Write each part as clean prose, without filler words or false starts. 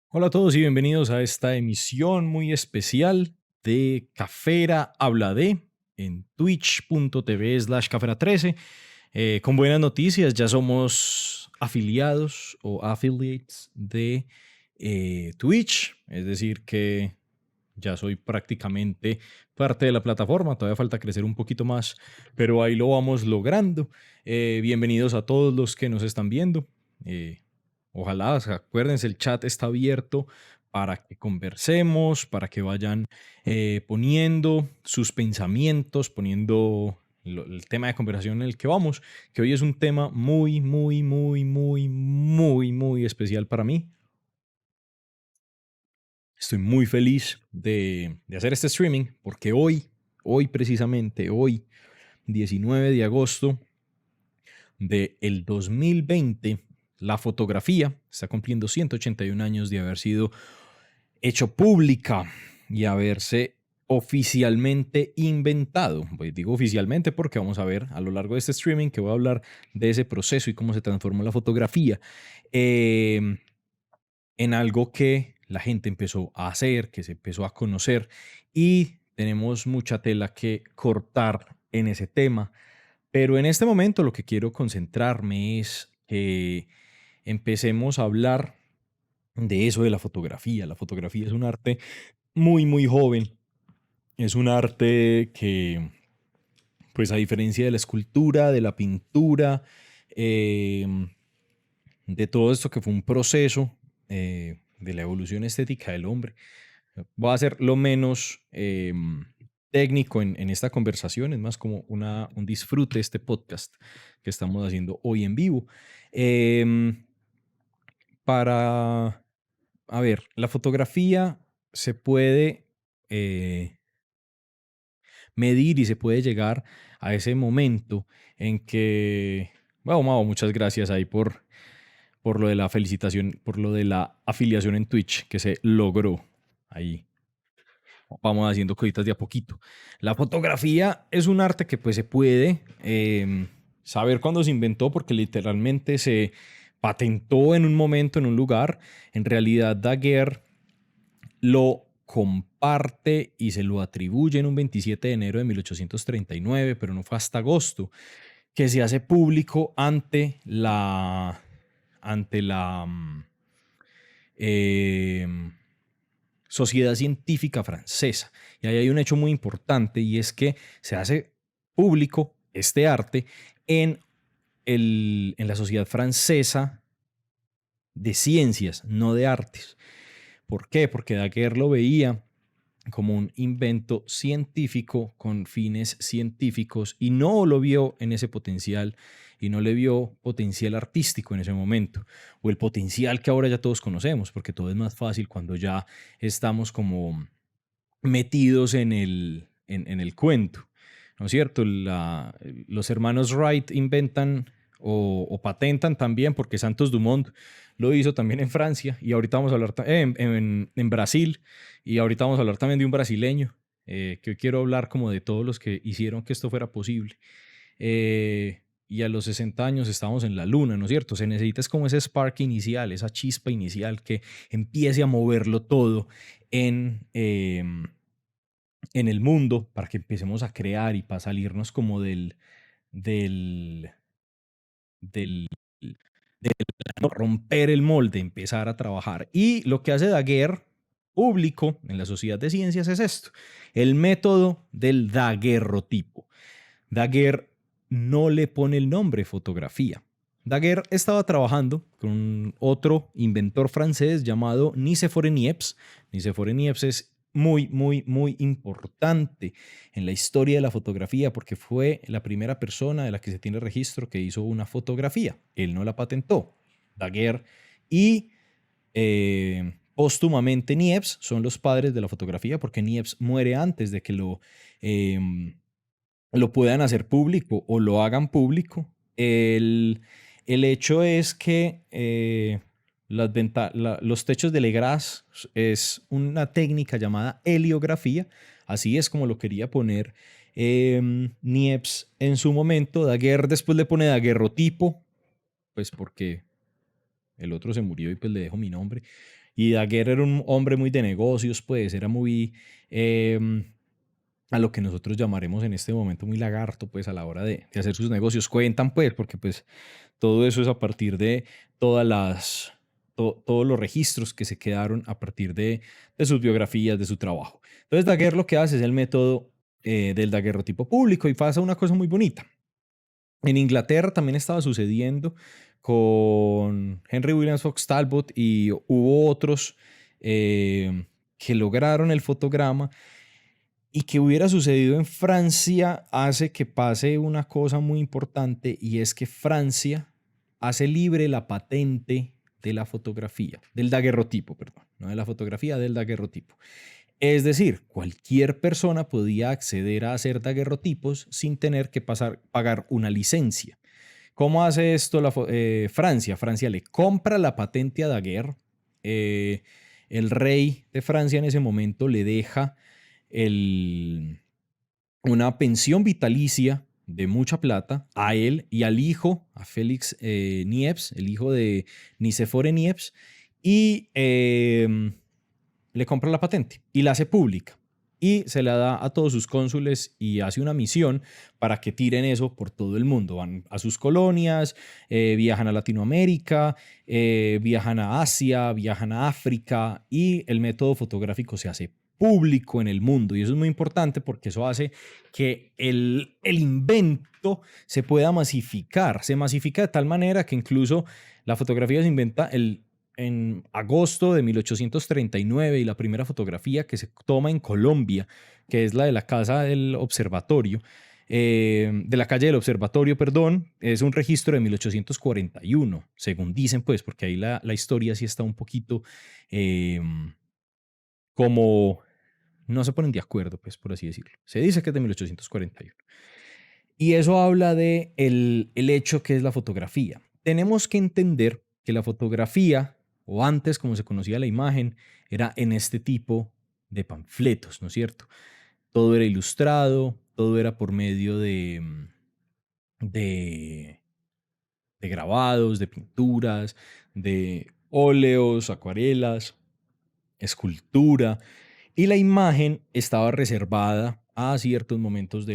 Hola a todos y bienvenidos a esta emisión muy especial de Cafera Habla de en twitch.tv/cafera13. Con buenas noticias, ya somos afiliados o affiliates de Twitch, es decir que ya soy prácticamente parte de la plataforma, todavía falta crecer un poquito más, pero ahí lo vamos logrando. Bienvenidos a todos los que nos están viendo. Ojalá, acuérdense, el chat está abierto para que conversemos, para que vayan poniendo sus pensamientos, poniendo el tema de conversación en el que vamos, que hoy es un tema muy especial para mí. Estoy muy feliz de hacer este streaming porque hoy precisamente, hoy, 19 de agosto del 2020, la fotografía está cumpliendo 181 años de haber sido hecho pública y haberse oficialmente inventado. Pues digo oficialmente porque vamos a ver a lo largo de este streaming que voy a hablar de ese proceso y cómo se transformó la fotografía en algo que la gente empezó a hacer, que se empezó a conocer y tenemos mucha tela que cortar en ese tema. Pero en este momento lo que quiero concentrarme es que empecemos a hablar de eso de la fotografía. La fotografía es un arte muy joven. Es un arte que, pues a diferencia de la escultura, de la pintura, eh, de todo esto que fue un proceso de la evolución estética del hombre, voy a ser lo menos técnico en esta conversación, es más como un disfrute este podcast que estamos haciendo hoy en vivo. Em, para, a ver, la fotografía se puede medir y se puede llegar a ese momento en que, bueno, Mau, muchas gracias ahí por lo de la felicitación, por lo de la afiliación en Twitch que se logró ahí. Vamos haciendo cositas de a poquito. La fotografía es un arte que pues se puede saber cuándo se inventó porque literalmente se patentó en un momento, en un lugar. En realidad Daguerre lo comparte y se lo atribuye en un 27 de enero de 1839, pero no fue hasta agosto que se hace público ante la eh, Sociedad Científica Francesa. Y ahí hay un hecho muy importante y es que se hace público este arte en la Sociedad Francesa de Ciencias, no de Artes. ¿Por qué? Porque Daguerre lo veía como un invento científico con fines científicos y no lo vio en ese potencial y no le vio potencial artístico en ese momento o el potencial que ahora ya todos conocemos, porque todo es más fácil cuando ya estamos como metidos en el cuento, ¿no es cierto? Los hermanos Wright inventan o patentan también, porque Santos Dumont lo hizo también en Francia, y ahorita vamos a hablar en Brasil, y ahorita vamos a hablar también de un brasileño, que hoy quiero hablar como de todos los que hicieron que esto fuera posible. Y a los 60 años estamos en la luna, ¿no es cierto? Se necesita es como ese spark inicial, esa chispa inicial que empiece a moverlo todo en, eh, en el mundo para que empecemos a crear y para salirnos como del, del, ¿no? Romper el molde, empezar a trabajar. Y lo que hace Daguerre público en la Sociedad de Ciencias es esto, el método del daguerrotipo. Daguerre no le pone el nombre fotografía. Daguerre estaba trabajando con otro inventor francés llamado Nicéphore Niepce. Nicéphore Niepce es muy importante en la historia de la fotografía porque fue la primera persona de la que se tiene registro que hizo una fotografía. Él no la patentó. Daguerre y póstumamente Niepce son los padres de la fotografía porque Niepce muere antes de que lo puedan hacer público o lo hagan público. El hecho es que los techos de Legras es una técnica llamada heliografía, así es como lo quería poner Niepce en su momento. Daguerre después le pone daguerrotipo, pues porque el otro se murió y pues le dejo mi nombre. Y Daguerre era un hombre muy de negocios, pues era muy a lo que nosotros llamaremos en este momento muy lagarto, pues a la hora de hacer sus negocios. Cuentan, pues, porque pues todo eso es a partir de todos los registros que se quedaron a partir de sus biografías, de su trabajo. Entonces, Daguerre lo que hace es el método del daguerrotipo público y pasa una cosa muy bonita. En Inglaterra también estaba sucediendo con Henry Williams Fox Talbot y hubo otros que lograron el fotograma, y que hubiera sucedido en Francia hace que pase una cosa muy importante, y es que Francia hace libre la patente de la fotografía, del daguerrotipo, perdón, no de la fotografía, del daguerrotipo. Es decir, cualquier persona podía acceder a hacer daguerrotipos sin tener que pagar una licencia. ¿Cómo hace esto Francia? Francia le compra la patente a Daguerre. El rey de Francia en ese momento le deja el, una pensión vitalicia de mucha plata a él y al hijo, a Félix Niepce, el hijo de Nicéphore Niepce, y le compra la patente y la hace pública. Y se la da a todos sus cónsules y hace una misión para que tiren eso por todo el mundo. Van a sus colonias, viajan a Latinoamérica, viajan a Asia, viajan a África, y el método fotográfico se hace público en el mundo. Y eso es muy importante porque eso hace que el invento se pueda masificar. Se masifica de tal manera que incluso la fotografía se inventa en agosto de 1839, y la primera fotografía que se toma en Colombia, que es la de la casa del observatorio, de la calle del observatorio, perdón, es un registro de 1841, según dicen, pues, porque ahí la historia sí está un poquito como no se ponen de acuerdo, pues, por así decirlo. Se dice que es de 1841. Y eso habla de el hecho que es la fotografía. Tenemos que entender que la fotografía, o antes como se conocía la imagen, era en este tipo de panfletos, ¿no es cierto? Todo era ilustrado, todo era por medio de, de grabados, de pinturas, de óleos, acuarelas, escultura, y la imagen estaba reservada a ciertos momentos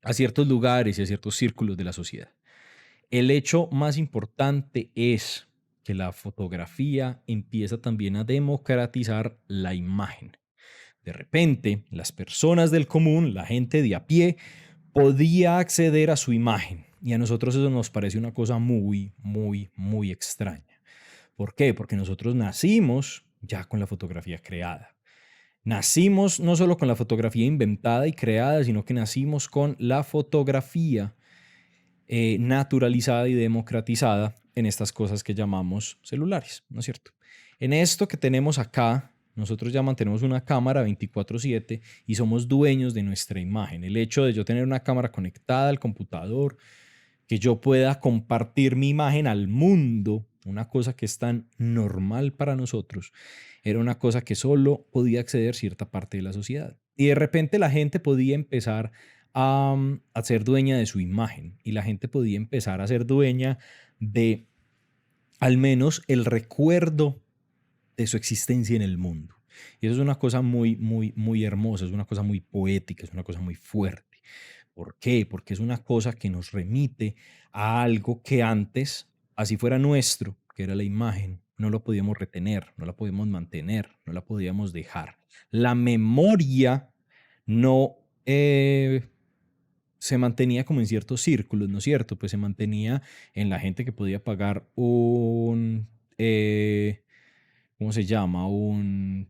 a ciertos lugares y a ciertos círculos de la sociedad. El hecho más importante es que la fotografía empieza también a democratizar la imagen. De repente, las personas del común, la gente de a pie, podía acceder a su imagen. Y a nosotros eso nos parece una cosa muy, muy, muy extraña. ¿Por qué? Porque nosotros nacimos ya con la fotografía creada. Nacimos no solo con la fotografía inventada y creada, sino que nacimos con la fotografía naturalizada y democratizada en estas cosas que llamamos celulares, ¿no es cierto? En esto que tenemos acá, nosotros ya mantenemos una cámara 24/7 y somos dueños de nuestra imagen. El hecho de yo tener una cámara conectada al computador, que yo pueda compartir mi imagen al mundo, una cosa que es tan normal para nosotros, era una cosa que solo podía acceder cierta parte de la sociedad. Y de repente la gente podía empezar a ser dueña de su imagen, y la gente podía empezar a ser dueña de al menos el recuerdo de su existencia en el mundo. Y eso es una cosa muy, muy, muy hermosa, es una cosa muy poética, es una cosa muy fuerte. ¿Por qué? Porque es una cosa que nos remite a algo que antes, así fuera nuestro, que era la imagen, no lo podíamos retener, no la podíamos mantener, no la podíamos dejar. La memoria no se mantenía como en ciertos círculos, ¿no es cierto? Pues se mantenía en la gente que podía pagar ¿cómo se llama? Un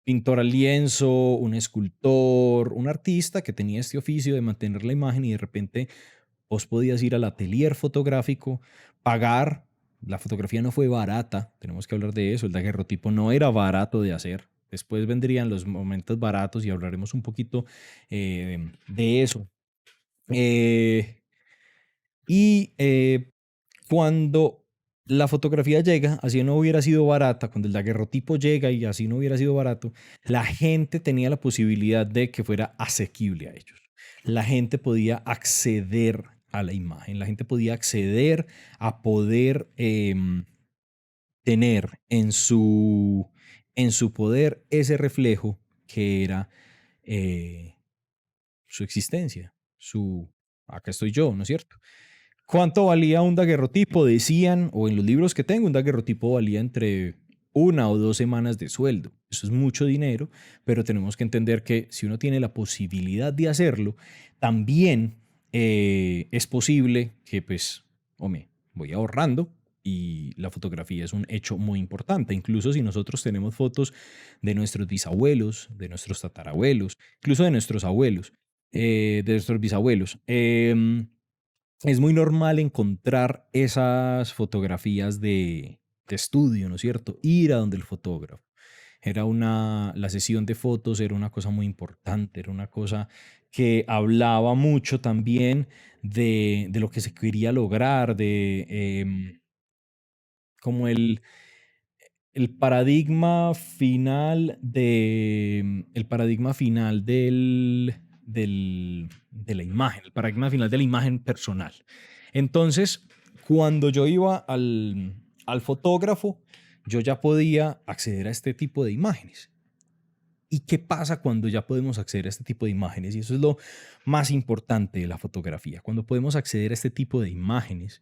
pintor al lienzo, un escultor, un artista que tenía este oficio de mantener la imagen, y de repente vos podías ir al atelier fotográfico, pagar. La fotografía no fue barata, tenemos que hablar de eso. El daguerrotipo no era barato de hacer. Después vendrían los momentos baratos y hablaremos un poquito de eso. Eh, y cuando la fotografía llega, así no hubiera sido barata, cuando el daguerrotipo llega y así no hubiera sido barato, la gente tenía la posibilidad de que fuera asequible a ellos. la gente podía acceder a la imagen, la gente podía acceder a poder tener en su poder ese reflejo que era eh, su existencia, acá estoy yo, ¿no es cierto? ¿Cuánto valía un daguerrotipo? Decían, o en los libros que tengo, un daguerrotipo valía entre 1 o 2 semanas de sueldo. Eso es mucho dinero, pero tenemos que entender que si uno tiene la posibilidad de hacerlo, también es posible que, pues, hombre, voy ahorrando y la fotografía es un hecho muy importante. Incluso si nosotros tenemos fotos de nuestros bisabuelos, de nuestros tatarabuelos, incluso de nuestros abuelos, de nuestros bisabuelos. Es muy normal encontrar esas fotografías de estudio, ¿no es cierto? Ir a donde el fotógrafo. La sesión de fotos era una cosa muy importante, era una cosa que hablaba mucho también de lo que se quería lograr, como el paradigma final de la imagen, el paradigma final de la imagen personal. Entonces, cuando yo iba al fotógrafo, yo ya podía acceder a este tipo de imágenes. ¿Y qué pasa cuando ya podemos acceder a este tipo de imágenes? Y eso es lo más importante de la fotografía. Cuando podemos acceder a este tipo de imágenes,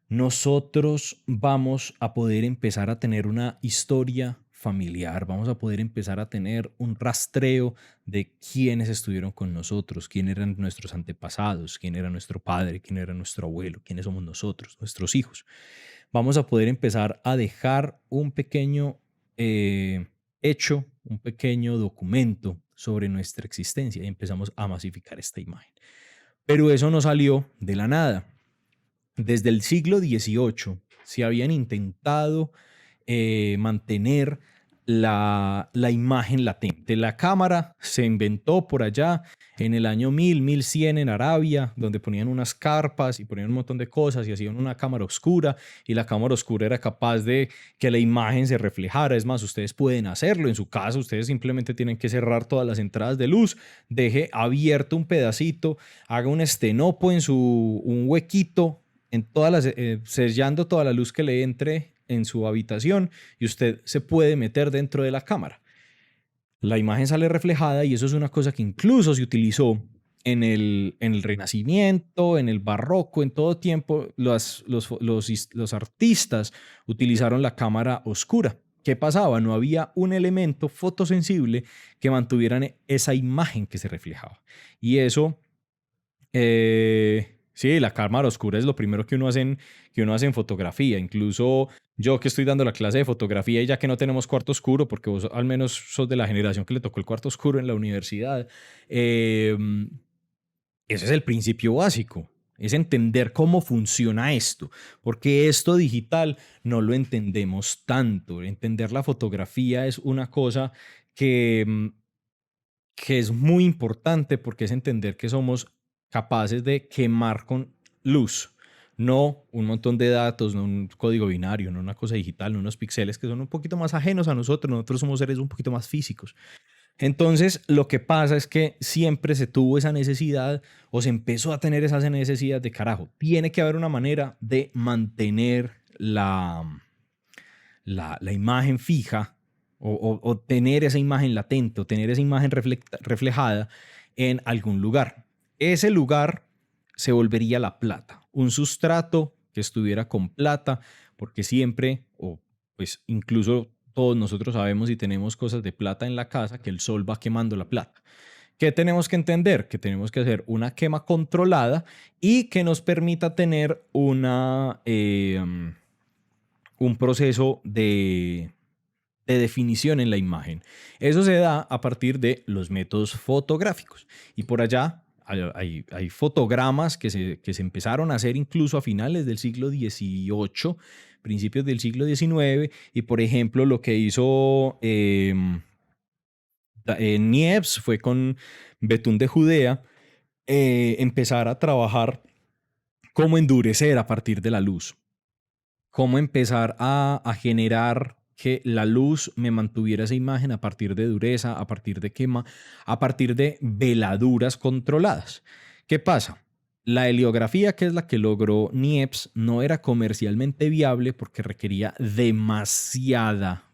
nosotros vamos a poder empezar a tener una historia familiar, vamos a poder empezar a tener un rastreo de quiénes estuvieron con nosotros, quién eran nuestros antepasados, quién era nuestro padre, quién era nuestro abuelo, quiénes somos nosotros, nuestros hijos. Vamos a poder empezar a dejar un pequeño hecho, un pequeño documento sobre nuestra existencia y empezamos a masificar esta imagen. Pero eso no salió de la nada. Desde el siglo XVIII se habían intentado mantener la imagen latente. La cámara se inventó por allá en el año 1100 en Arabia, donde ponían unas carpas y ponían un montón de cosas y hacían una cámara oscura, y la cámara oscura era capaz de que la imagen se reflejara. Es más, ustedes pueden hacerlo en su casa, ustedes simplemente tienen que cerrar todas las entradas de luz, deje abierto un pedacito, haga un estenopo un huequito en todas sellando toda la luz que le entre en su habitación, y usted se puede meter dentro de la cámara. La imagen sale reflejada, y eso es una cosa que incluso se utilizó en el Renacimiento, en el Barroco, en todo tiempo los artistas utilizaron la cámara oscura. ¿Qué pasaba? No había un elemento fotosensible que mantuvieran esa imagen que se reflejaba. Y eso sí, la cámara oscura es lo primero que uno hace en fotografía. Incluso yo que estoy dando la clase de fotografía, y ya que no tenemos cuarto oscuro, porque vos al menos sos de la generación que le tocó el cuarto oscuro en la universidad, ese es el principio básico. Es entender cómo funciona esto, porque esto digital no lo entendemos tanto. Entender la fotografía es una cosa que es muy importante, porque es entender que somos capaces de quemar con luz, no un montón de datos, no un código binario, no una cosa digital, no unos píxeles que son un poquito más ajenos a nosotros. Nosotros somos seres un poquito más físicos. Entonces, lo que pasa es que siempre se tuvo esa necesidad, o se empezó a tener esa necesidad de carajo. Tiene que haber una manera de mantener la imagen fija, o tener esa imagen latente, o tener esa imagen reflejada en algún lugar. Ese lugar se volvería la plata, un sustrato que estuviera con plata, porque siempre, o pues incluso todos nosotros sabemos, y tenemos cosas de plata en la casa, que el sol va quemando la plata. ¿Qué tenemos que entender? Que tenemos que hacer una quema controlada y que nos permita tener un proceso de definición en la imagen. Eso se da a partir de los métodos fotográficos. Y por allá hay fotogramas que se empezaron a hacer incluso a finales del siglo XVIII, principios del siglo XIX. Y por ejemplo, lo que hizo Niepce fue con Betún de Judea, empezar a trabajar cómo endurecer a partir de la luz, cómo empezar a generar que la luz me mantuviera esa imagen a partir de dureza, a partir de quema, a partir de veladuras controladas. ¿Qué pasa? La heliografía, que es la que logró Niepce, no era comercialmente viable porque requería demasiada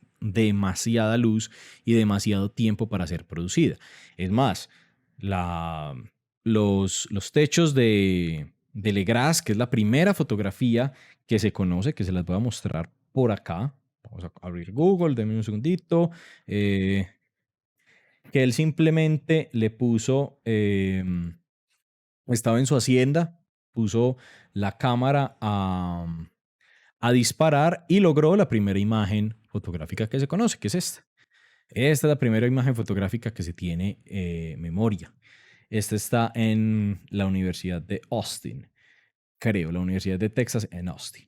luz y demasiado tiempo para ser producida. Es más, la, los techos de Legras, que es la primera fotografía que se conoce, que se las voy a mostrar por acá. Vamos a abrir Google, denme un segundito. Que él simplemente le puso, estaba en su hacienda, puso la cámara a disparar y logró la primera imagen fotográfica que se conoce, que es esta. Esta es la primera imagen fotográfica que se tiene memoria. Esta está en la Universidad de Austin, creo, la Universidad de Texas en Austin.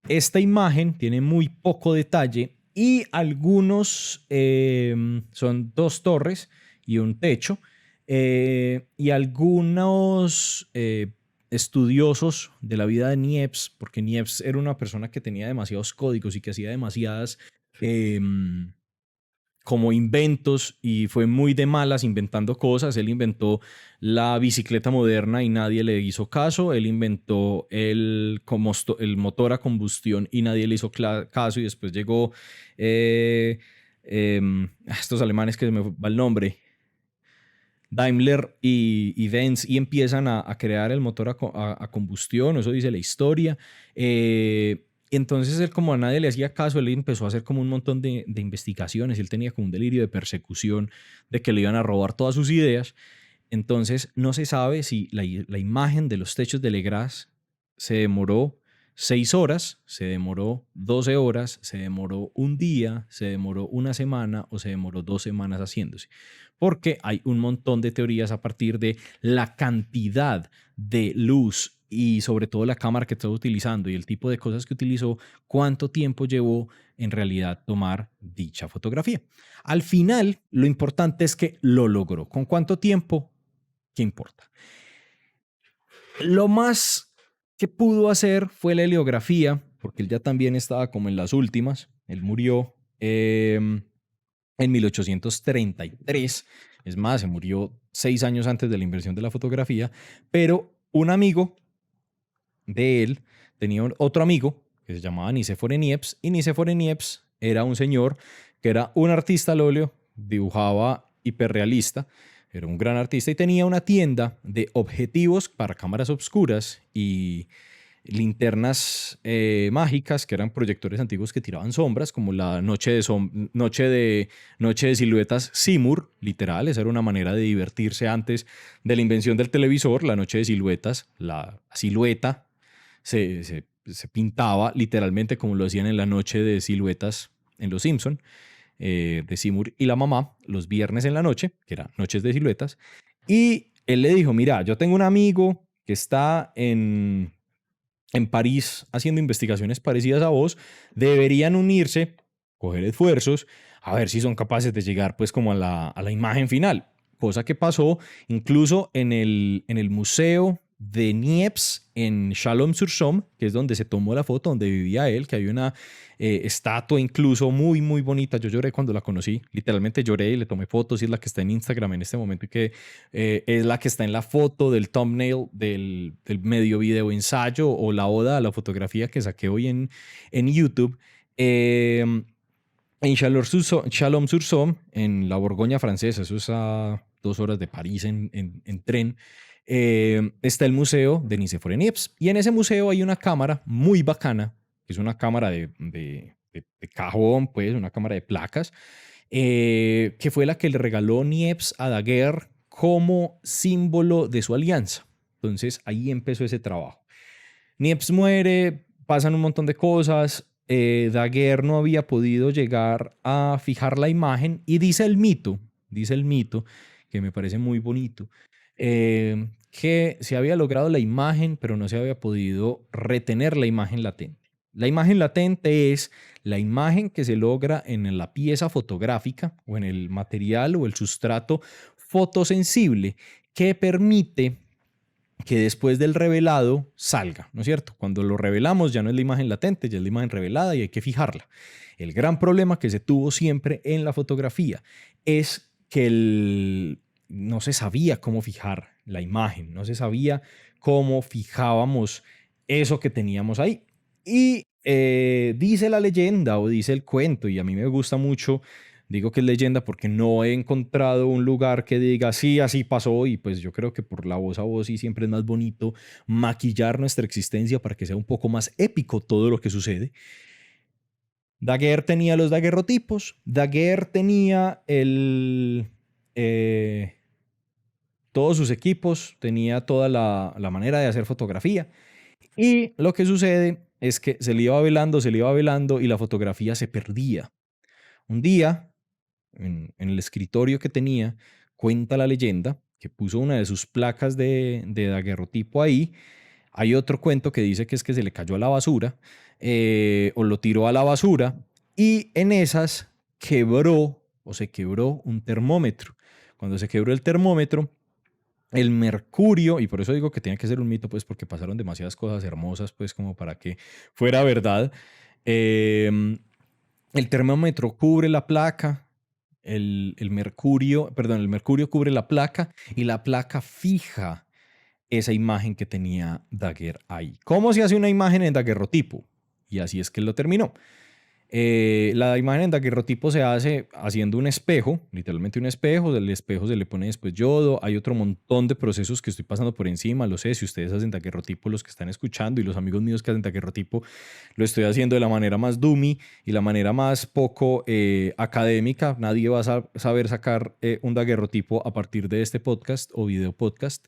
Esta imagen tiene muy poco detalle y algunos son dos torres y un techo. Y algunos estudiosos de la vida de Niepce, porque Niepce era una persona que tenía demasiados códigos y que hacía demasiadas como inventos y fue muy de malas inventando cosas. Él inventó la bicicleta moderna y nadie le hizo caso. Él inventó el motor a combustión y nadie le hizo caso. Y después llegó estos alemanes que se me va el nombre, Daimler y Benz, y empiezan a crear el motor a combustión. Eso dice la historia. Entonces él, como a nadie le hacía caso, él empezó a hacer como un montón de investigaciones. Él tenía como un delirio de persecución de que le iban a robar todas sus ideas. Entonces no se sabe si la imagen de los techos de Legras se demoró 6 horas, se demoró 12 horas, se demoró un día, se demoró una semana o se demoró 2 semanas haciéndose. Porque hay un montón de teorías a partir de la cantidad de luz y sobre todo la cámara que estaba utilizando y el tipo de cosas que utilizó, cuánto tiempo llevó en realidad tomar dicha fotografía. Al final, lo importante es que lo logró. ¿Con cuánto tiempo? ¿Qué importa? Lo más que pudo hacer fue la heliografía, porque él ya también estaba como en las últimas. Él murió en 1833. Es más, se murió 6 años antes de la invención de la fotografía. Pero un amigo de él tenía otro amigo que se llamaba Nicéphore Niepce, y Nicéphore Niepce era un señor que era un artista al óleo, dibujaba hiperrealista, era un gran artista y tenía una tienda de objetivos para cámaras oscuras y linternas mágicas, que eran proyectores antiguos que tiraban sombras, como la noche de siluetas Seymour, literal. Esa era una manera de divertirse antes de la invención del televisor. La noche de siluetas, la silueta se pintaba literalmente como lo hacían en la noche de siluetas en Los Simpson, de Seymour y la mamá, los viernes en la noche, que eran noches de siluetas. Y él le dijo, mira, yo tengo un amigo que está en París haciendo investigaciones parecidas a vos, deberían unirse, coger esfuerzos, a ver si son capaces de llegar pues como a la imagen final. Cosa que pasó incluso en el museo de Niepce en Chalon-sur-Saône, que es donde se tomó la foto, donde vivía él, que hay una estatua incluso muy, muy bonita. Yo lloré cuando la conocí, literalmente lloré y le tomé fotos, y es la que está en Instagram en este momento, y que es la que está en la foto del thumbnail del medio video ensayo o la oda a la fotografía que saqué hoy en YouTube. En Chalon-sur-Saône, en la Borgoña francesa, eso es a 2 horas de París en tren, está el museo de Nicéphore Niepce. Y en ese museo hay una cámara muy bacana, que es una cámara de cajón, pues, una cámara de placas, que fue la que le regaló Niepce a Daguerre como símbolo de su alianza. Entonces ahí empezó ese trabajo. Niepce muere, pasan un montón de cosas. Daguerre no había podido llegar a fijar la imagen y dice el mito, que me parece muy bonito, que se había logrado la imagen, pero no se había podido retener la imagen latente. La imagen latente es la imagen que se logra en la pieza fotográfica o en el material o el sustrato fotosensible que permite que después del revelado salga, ¿no es cierto? Cuando lo revelamos ya no es la imagen latente, ya es la imagen revelada y hay que fijarla. El gran problema que se tuvo siempre en la fotografía es que no se sabía cómo fijar la imagen, no se sabía cómo fijábamos eso que teníamos ahí. Y dice la leyenda o dice el cuento, y a mí me gusta mucho. Digo que es leyenda porque no he encontrado un lugar que diga, sí, así pasó, y pues yo creo que por la voz a voz y siempre es más bonito maquillar nuestra existencia para que sea un poco más épico todo lo que sucede. Daguerre tenía los daguerrotipos, Daguerre tenía todos sus equipos, tenía toda la manera de hacer fotografía, y lo que sucede es que se le iba velando y la fotografía se perdía. Un día, en el escritorio que tenía, cuenta la leyenda que puso una de sus placas de daguerrotipo ahí. Hay otro cuento que dice que es que se le cayó a la basura o lo tiró a la basura y en esas quebró o se quebró un termómetro. Cuando se quebró el termómetro, el mercurio, y por eso digo que tiene que ser un mito, pues porque pasaron demasiadas cosas hermosas, pues como para que fuera verdad. El termómetro cubre la placa, el mercurio, perdón, el mercurio cubre la placa y la placa fija esa imagen que tenía Daguerre ahí. ¿Cómo se hace una imagen en daguerrotipo? Y así es que él lo terminó. La imagen en daguerrotipo se hace haciendo un espejo, literalmente un espejo. Del espejo se le pone después yodo. Hay otro montón de procesos que estoy pasando por encima. Lo sé, si ustedes hacen daguerrotipo, los que están escuchando y los amigos míos que hacen daguerrotipo, lo estoy haciendo de la manera más dummy y la manera más poco académica. Nadie va a saber sacar un daguerrotipo a partir de este podcast o video podcast.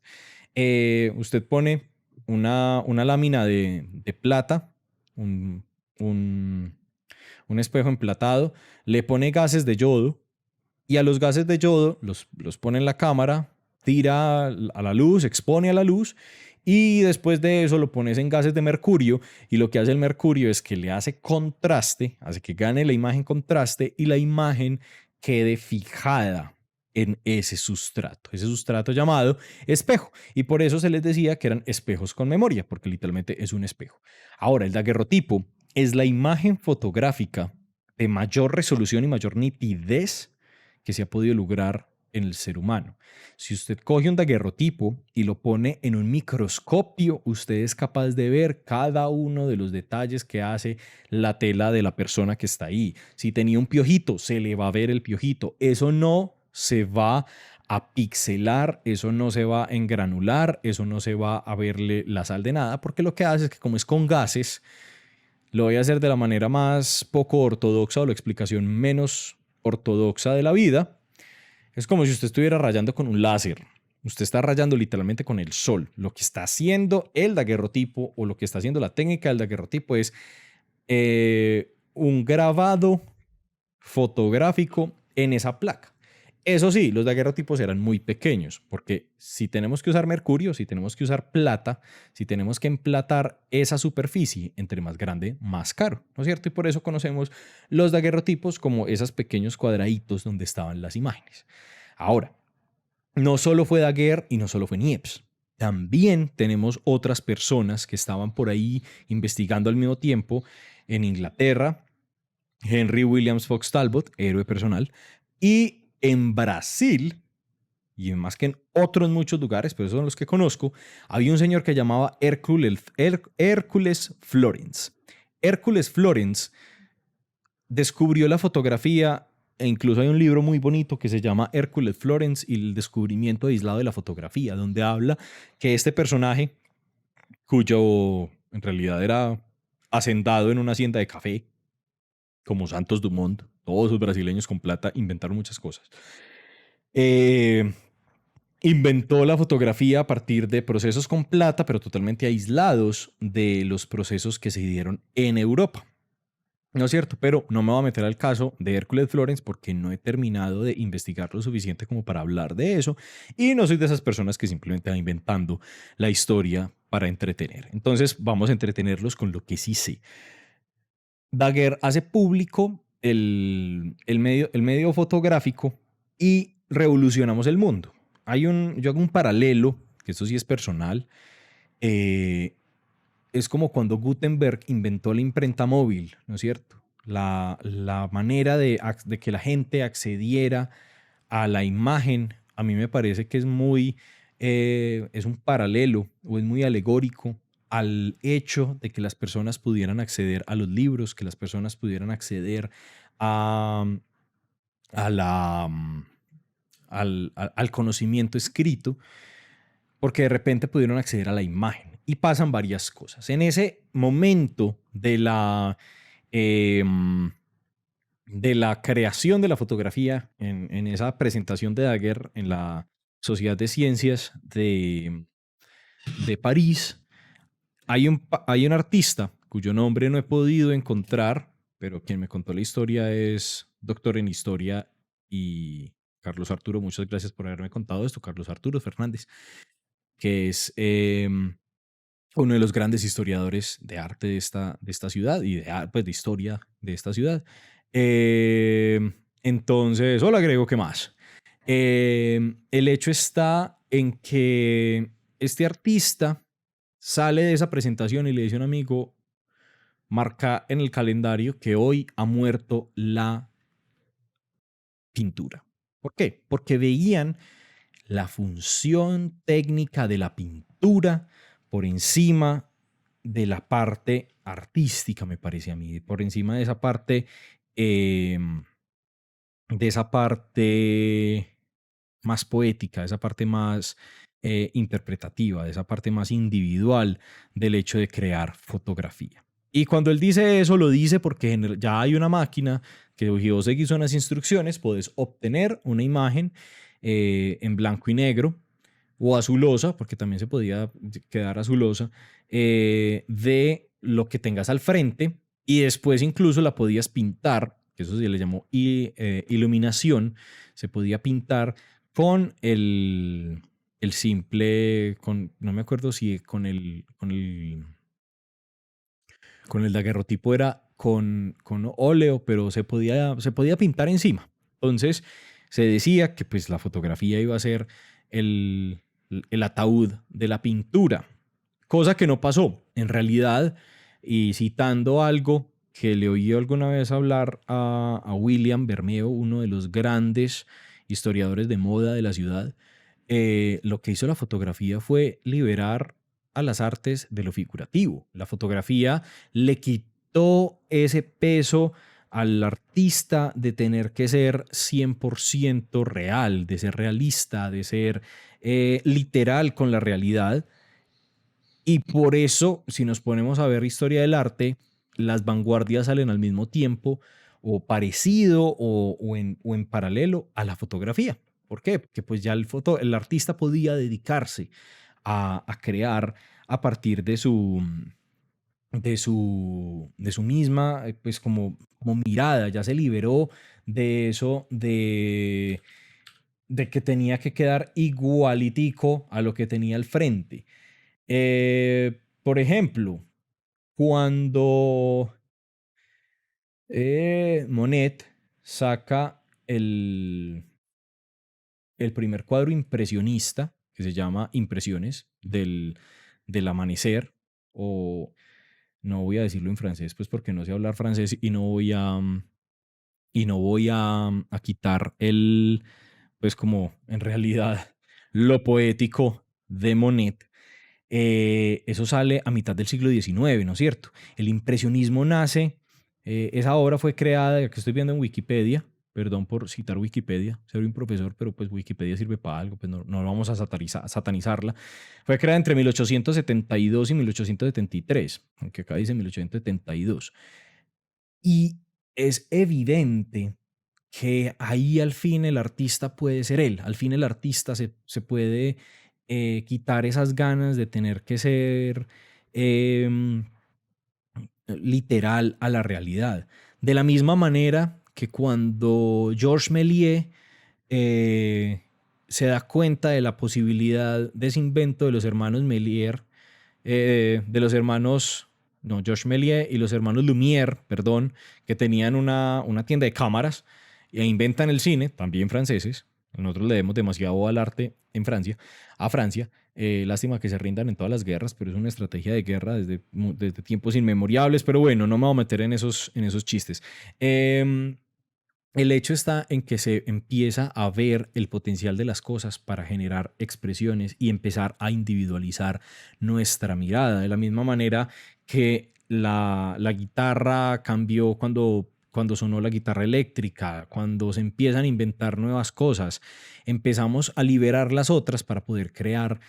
Usted pone una lámina de plata, un un espejo emplatado, le pone gases de yodo y a los gases de yodo los pone en la cámara, tira a la luz, expone a la luz y después de eso lo pones en gases de mercurio y lo que hace el mercurio es que le hace contraste, hace que gane la imagen contraste y la imagen quede fijada en ese sustrato llamado espejo. Y por eso se les decía que eran espejos con memoria, porque literalmente es un espejo. Ahora, el daguerrotipo es la imagen fotográfica de mayor resolución y mayor nitidez que se ha podido lograr en el ser humano. Si usted coge un daguerrotipo y lo pone en un microscopio, usted es capaz de ver cada uno de los detalles que hace la tela de la persona que está ahí. Si tenía un piojito, se le va a ver el piojito. Eso no se va a pixelar, eso no se va a engranular, eso no se va a verle la sal de nada, porque lo que hace es que como es con gases, lo voy a hacer de la manera más poco ortodoxa o la explicación menos ortodoxa de la vida. Es como si usted estuviera rayando con un láser. Usted está rayando literalmente con el sol. Lo que está haciendo el daguerrotipo o lo que está haciendo la técnica del daguerrotipo es un grabado fotográfico en esa placa. Eso sí, los daguerrotipos eran muy pequeños, porque si tenemos que usar mercurio, si tenemos que usar plata, si tenemos que emplatar esa superficie, entre más grande, más caro, ¿no es cierto? Y por eso conocemos los daguerrotipos como esos pequeños cuadraditos donde estaban las imágenes. Ahora, no solo fue Daguerre y no solo fue Niepce. También tenemos otras personas que estaban por ahí investigando al mismo tiempo en Inglaterra. Henry Williams Fox Talbot, héroe personal, y en Brasil, y más que en otros muchos lugares, pero esos son los que conozco, había un señor que llamaba Hércules Florence. Hércules Florence descubrió la fotografía e incluso hay un libro muy bonito que se llama Hércules Florence y el descubrimiento aislado de la fotografía, donde habla que este personaje, cuyo en realidad era hacendado en una hacienda de café, como Santos Dumont, todos los brasileños con plata inventaron muchas cosas. Inventó la fotografía a partir de procesos con plata, pero totalmente aislados de los procesos que se dieron en Europa. No es cierto, pero no me voy a meter al caso de Hércules Florence porque no he terminado de investigar lo suficiente como para hablar de eso y no soy de esas personas que simplemente van inventando la historia para entretener. Entonces vamos a entretenerlos con lo que sí sé. Daguerre hace público el medio fotográfico y revolucionamos el mundo. Yo hago un paralelo, porque esto sí es personal, eh, es como cuando Gutenberg inventó la imprenta móvil, ¿no es cierto? La manera de que la gente accediera a la imagen, a mí me parece que es un paralelo o es muy alegórico al hecho de que las personas pudieran acceder a los libros, que las personas pudieran acceder a, a la, al conocimiento escrito, porque de repente pudieron acceder a la imagen. Y pasan varias cosas. En ese momento em, de la creación de la fotografía, en esa presentación de Daguerre en la Sociedad de Ciencias de París, hay un artista cuyo nombre no he podido encontrar, pero quien me contó la historia es doctor en historia y Carlos Arturo. Muchas gracias por haberme contado esto, Carlos Arturo Fernández, que es uno de los grandes historiadores de arte de esta ciudad y pues, de historia de esta ciudad. Entonces, hola Grego, ¿qué más? El hecho está en que este artista sale de esa presentación y le dice a un amigo, marca en el calendario que hoy ha muerto la pintura. ¿Por qué? Porque veían la función técnica de la pintura por encima de la parte artística, me parece a mí, por encima eh, de esa parte más poética, de esa parte más interpretativa, de esa parte más individual del hecho de crear fotografía. Y cuando él dice eso, lo dice porque ya hay una máquina que si vos seguís unas instrucciones, puedes obtener una imagen en blanco y negro o azulosa, porque también se podía quedar azulosa, de lo que tengas al frente y después incluso la podías pintar, que eso se le llamó iluminación, se podía pintar con el simple, no me acuerdo si con el daguerrotipo era con óleo, pero se podía pintar encima. Entonces se decía que pues la fotografía iba a ser el ataúd de la pintura, cosa que no pasó. En realidad, y citando algo que le oí alguna vez hablar a William Bermeo, uno de los grandes historiadores de moda de la ciudad, lo que hizo la fotografía fue liberar a las artes de lo figurativo. La fotografía le quitó ese peso al artista de tener que ser 100% real, de ser realista, de ser literal con la realidad. Y por eso, si nos ponemos a ver historia del arte, las vanguardias salen al mismo tiempo o parecido o en paralelo a la fotografía. ¿Por qué? Porque pues ya el artista podía dedicarse a crear a partir de su misma, pues como mirada, ya se liberó de eso, de que tenía que quedar igualitico a lo que tenía al frente. Por ejemplo, cuando Monet saca el primer cuadro impresionista, que se llama Impresiones, del amanecer, o no voy a decirlo en francés, pues porque no sé hablar francés y no voy a quitar pues como en realidad lo poético de Monet. Eso sale a mitad del siglo XIX, ¿no es cierto? El impresionismo nace, esa obra fue creada, que estoy viendo en Wikipedia, perdón por citar Wikipedia, soy un profesor, pero pues Wikipedia sirve para algo, pues no vamos a satanizarla. Fue creada entre 1872 y 1873, aunque acá dice 1872. Y es evidente que ahí al fin el artista puede ser él, al fin el artista se puede quitar esas ganas de tener que ser em, literal a la realidad. De la misma manera que cuando Georges Méliès se da cuenta de la posibilidad de ese invento de los hermanos Méliès, de los hermanos, no, Georges Méliès y los hermanos Lumière, perdón, que tenían una tienda de cámaras e inventan el cine, también franceses, Nosotros le demos demasiado al arte en Francia, a Francia. Lástima que se rindan en todas las guerras, pero es una estrategia de guerra desde tiempos inmemorables. Pero bueno, no me voy a meter en esos chistes. Em, el hecho está en que se empieza a ver el potencial de las cosas para generar expresiones y empezar a individualizar nuestra mirada. De la misma manera que la guitarra cambió cuando sonó la guitarra eléctrica, cuando se empiezan a inventar nuevas cosas, empezamos a liberar las otras para poder crear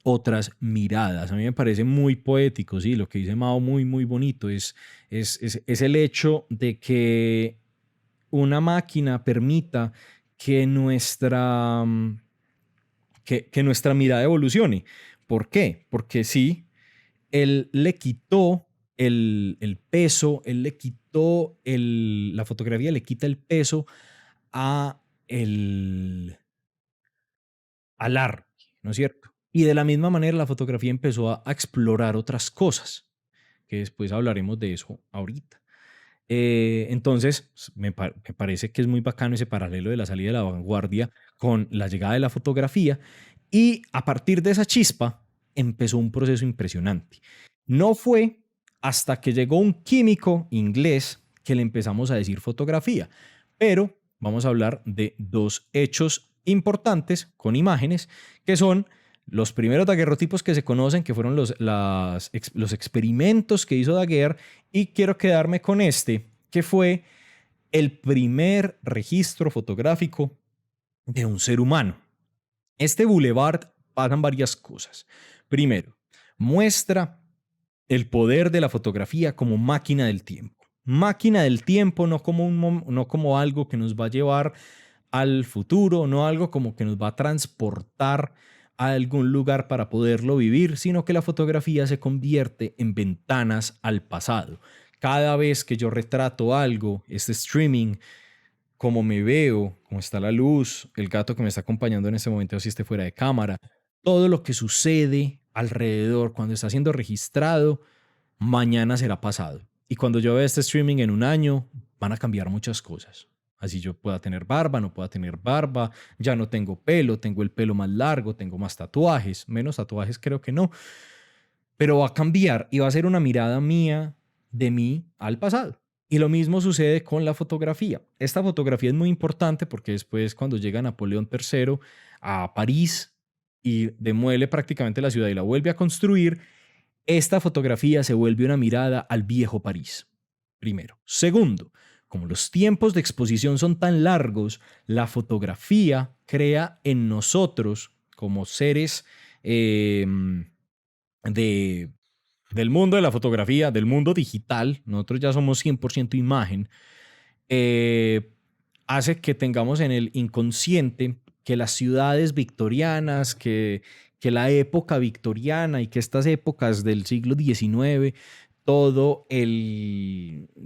otras miradas. A mí me parece muy poético, sí, lo que dice Mao, muy, muy bonito. Es el hecho de que una máquina permita que que nuestra mirada evolucione. ¿Por qué? Porque sí, él le quitó el peso, él le quitó la fotografía le quita el peso a al arte, ¿no es cierto? Y de la misma manera la fotografía empezó a explorar otras cosas, que después hablaremos de eso ahorita. Entonces, me parece que es muy bacano ese paralelo de la salida de la vanguardia con la llegada de la fotografía y a partir de esa chispa empezó un proceso impresionante. No fue hasta que llegó un químico inglés que le empezamos a decir fotografía, pero vamos a hablar de dos hechos importantes con imágenes que son los primeros daguerrotipos que se conocen, que fueron los experimentos que hizo Daguerre, y quiero quedarme con este, que fue el primer registro fotográfico de un ser humano. Este boulevard pasan varias cosas. Primero, muestra el poder de la fotografía como máquina del tiempo. Máquina del tiempo, no como algo que nos va a llevar al futuro, no algo como que nos va a transportar a algún lugar para poderlo vivir, sino que la fotografía se convierte en ventanas al pasado. Cada vez que yo retrato algo, este streaming, cómo me veo, cómo está la luz, el gato que me está acompañando en este momento si esté fuera de cámara, todo lo que sucede alrededor cuando está siendo registrado, mañana será pasado. Y cuando yo vea este streaming en un año, van a cambiar muchas cosas. Así yo pueda tener barba, no pueda tener barba, ya no tengo pelo, tengo el pelo más largo, tengo más tatuajes, menos tatuajes creo que no, pero va a cambiar y va a ser una mirada mía de mí al pasado. Y lo mismo sucede con la fotografía. Esta fotografía es muy importante porque después cuando llega Napoleón III a París y demuele prácticamente la ciudad y la vuelve a construir, esta fotografía se vuelve una mirada al viejo París, primero. Segundo, como los tiempos de exposición son tan largos, la fotografía crea en nosotros, como seres eh, de, del mundo de la fotografía, del mundo digital, nosotros ya somos 100% imagen, eh, hace que tengamos en el inconsciente que las ciudades victorianas, que la época victoriana y que estas épocas del siglo XIX,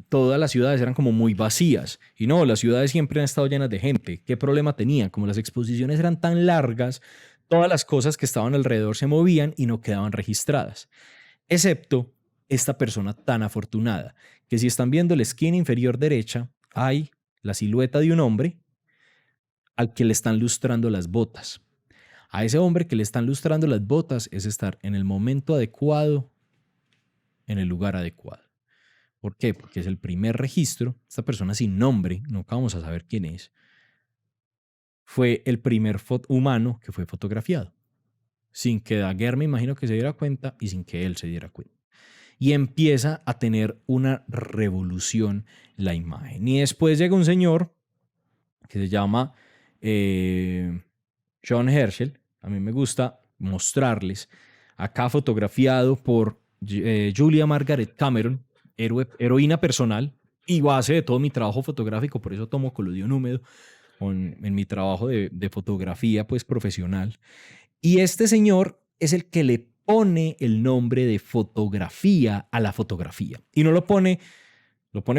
todas las ciudades eran como muy vacías. Y no, las ciudades siempre han estado llenas de gente. ¿Qué problema tenían? Como las exposiciones eran tan largas, todas las cosas que estaban alrededor se movían y no quedaban registradas. Excepto esta persona tan afortunada, que si están viendo la esquina inferior derecha, hay la silueta de un hombre al que le están lustrando las botas. A ese hombre que le están lustrando las botas es estar en el momento adecuado, en el lugar adecuado. ¿Por qué? Porque es el primer registro. Esta persona sin nombre, nunca vamos a saber quién es, fue el primer humano que fue fotografiado. Sin que Daguerre me imagino que se diera cuenta y sin que él se diera cuenta. Y empieza a tener una revolución la imagen. Y después llega un señor que se llama John Herschel. A mí me gusta mostrarles acá fotografiado por Julia Margaret Cameron, heroína personal y base de todo mi trabajo fotográfico, por eso tomo colodión húmedo en mi trabajo de fotografía pues profesional. Y este señor es el que le pone el nombre de fotografía a la fotografía. Y no lo pone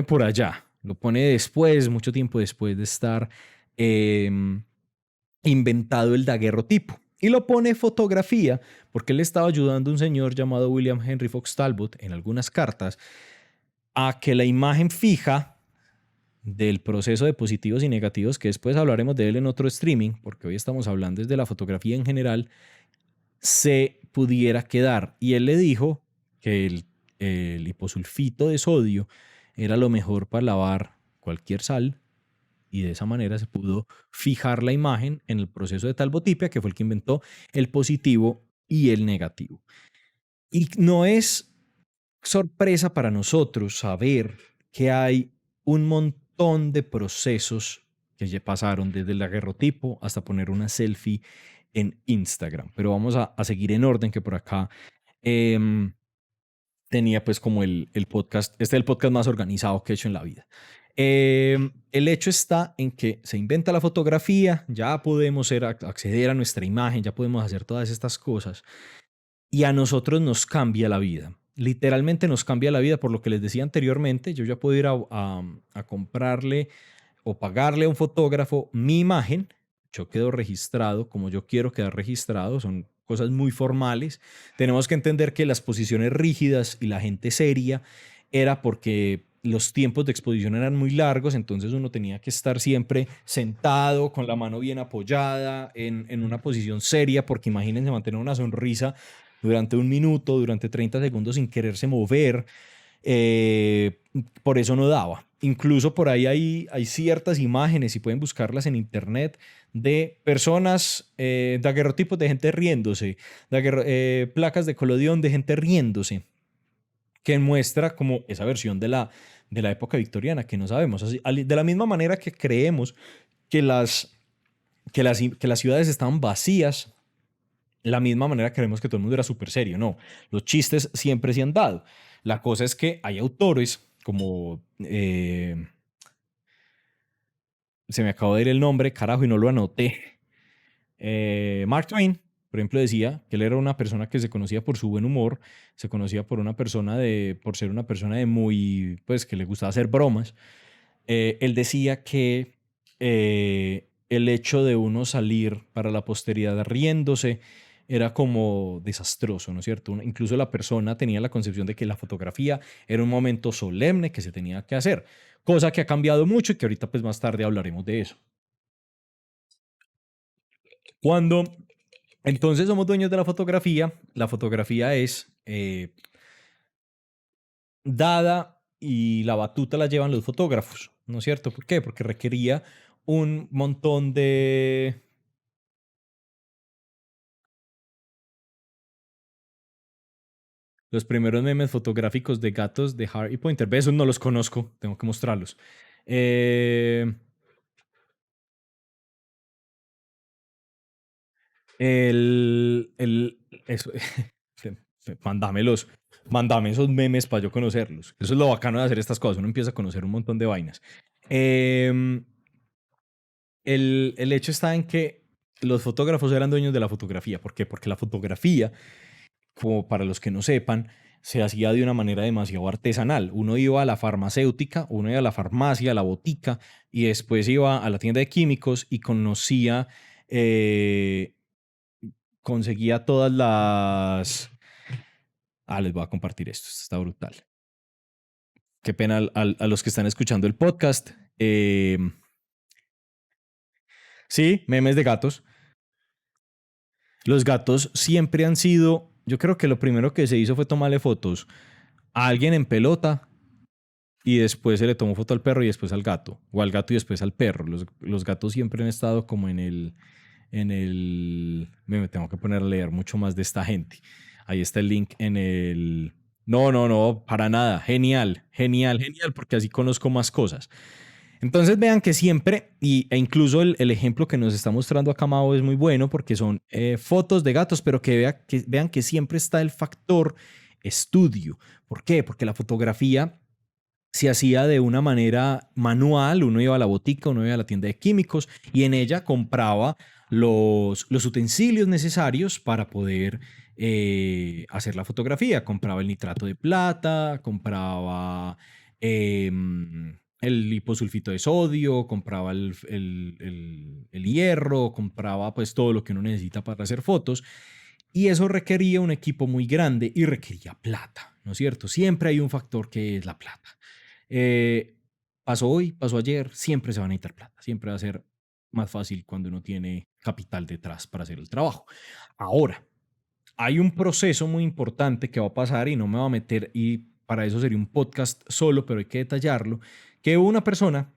por allá, lo pone después, mucho tiempo después de estar inventado el daguerrotipo. Y lo pone fotografía porque él estaba ayudando a un señor llamado William Henry Fox Talbot en algunas cartas a que la imagen fija del proceso de positivos y negativos, que después hablaremos de él en otro streaming, porque hoy estamos hablando desde la fotografía en general, se pudiera quedar. Y él le dijo que el hiposulfito de sodio era lo mejor para lavar cualquier sal, y de esa manera se pudo fijar la imagen en el proceso de talbotipia, que fue el que inventó el positivo y el negativo. Y no es sorpresa para nosotros saber que hay un montón de procesos que ya pasaron desde el daguerrotipo hasta poner una selfie en Instagram. Pero vamos a seguir en orden, que por acá em, tenía pues como el podcast, este es el podcast más organizado que he hecho en la vida. El hecho está en que se inventa la fotografía, ya podemos acceder a nuestra imagen, ya podemos hacer todas estas cosas, y a nosotros nos cambia la vida. Literalmente nos cambia la vida, por lo que les decía anteriormente. Yo ya puedo ir a comprarle o pagarle a un fotógrafo mi imagen. Yo quedo registrado como yo quiero quedar registrado. Son cosas muy formales. Tenemos que entender que las posiciones rígidas y la gente seria era porque los tiempos de exposición eran muy largos, entonces uno tenía que estar siempre sentado, con la mano bien apoyada, en una posición seria, porque imagínense mantener una sonrisa durante un minuto, durante 30 segundos sin quererse mover. eh, por eso no daba. Incluso por ahí hay ciertas imágenes, y pueden buscarlas en internet, de personas, daguerrotipos de gente riéndose, placas de colodión de gente riéndose, que muestra como esa versión de la época victoriana que no sabemos. Así, de la misma manera que creemos que que las ciudades estaban vacías, la misma manera creemos que todo el mundo era súper serio. No, los chistes siempre se han dado. La cosa es que hay autores como, se me acabó de ir el nombre, carajo, y no lo anoté. Mark Twain, por ejemplo, decía que él era una persona que se conocía por su buen humor, se conocía por por ser una persona de muy, pues, que le gustaba hacer bromas. Él decía que el hecho de uno salir para la posteridad riéndose era como desastroso, ¿no es cierto? Incluso la persona tenía la concepción de que la fotografía era un momento solemne que se tenía que hacer, cosa que ha cambiado mucho y que ahorita pues más tarde hablaremos de eso. Cuando entonces somos dueños de la fotografía es dada y la batuta la llevan los fotógrafos, ¿no es cierto? ¿Por qué? Porque requería un montón de... Los primeros memes fotográficos de gatos de Harry Pointer. Esos no los conozco, tengo que mostrarlos. Eh, eso, Mándamelos, mándame esos memes para yo conocerlos. Eso es lo bacano de hacer estas cosas. Uno empieza a conocer un montón de vainas. Eh, el hecho está en que los fotógrafos eran dueños de la fotografía. ¿Por qué? Porque la fotografía, como para los que no sepan, se hacía de una manera demasiado artesanal. Uno iba a la farmacéutica, uno iba a la farmacia, a la botica, y después iba a la tienda de químicos y conocía, conseguía todas las... Ah, les voy a compartir esto está brutal. Qué pena a los que están escuchando el podcast. Sí, memes de gatos. Los gatos siempre han sido, yo creo que lo primero que se hizo fue tomarle fotos a alguien en pelota, y después se le tomó foto al perro y después al gato, o al gato y después al perro. Los gatos siempre han estado como me tengo que poner a leer mucho más de esta gente. Ahí está el link en el... No, no, no, para nada. Genial, genial, genial, porque así conozco más cosas. Entonces vean que siempre, e incluso el ejemplo que nos está mostrando acá Mao es muy bueno, porque son fotos de gatos, pero que vean que siempre está el factor estudio. ¿Por qué? Porque la fotografía se hacía de una manera manual. Uno iba a la botica, uno iba a la tienda de químicos, y en ella compraba los utensilios necesarios para poder hacer la fotografía. Compraba el nitrato de plata, compraba el liposulfito de sodio, compraba el hierro, compraba pues todo lo que uno necesita para hacer fotos. Y eso requería un equipo muy grande y requería plata, ¿no es cierto? Siempre hay un factor que es la plata. Eh, pasó hoy, pasó ayer, siempre se va a necesitar plata, siempre va a ser más fácil cuando uno tiene capital detrás para hacer el trabajo. Ahora, hay un proceso muy importante que va a pasar y no me va a meter, y para eso sería un podcast solo, pero hay que detallarlo, que hubo una persona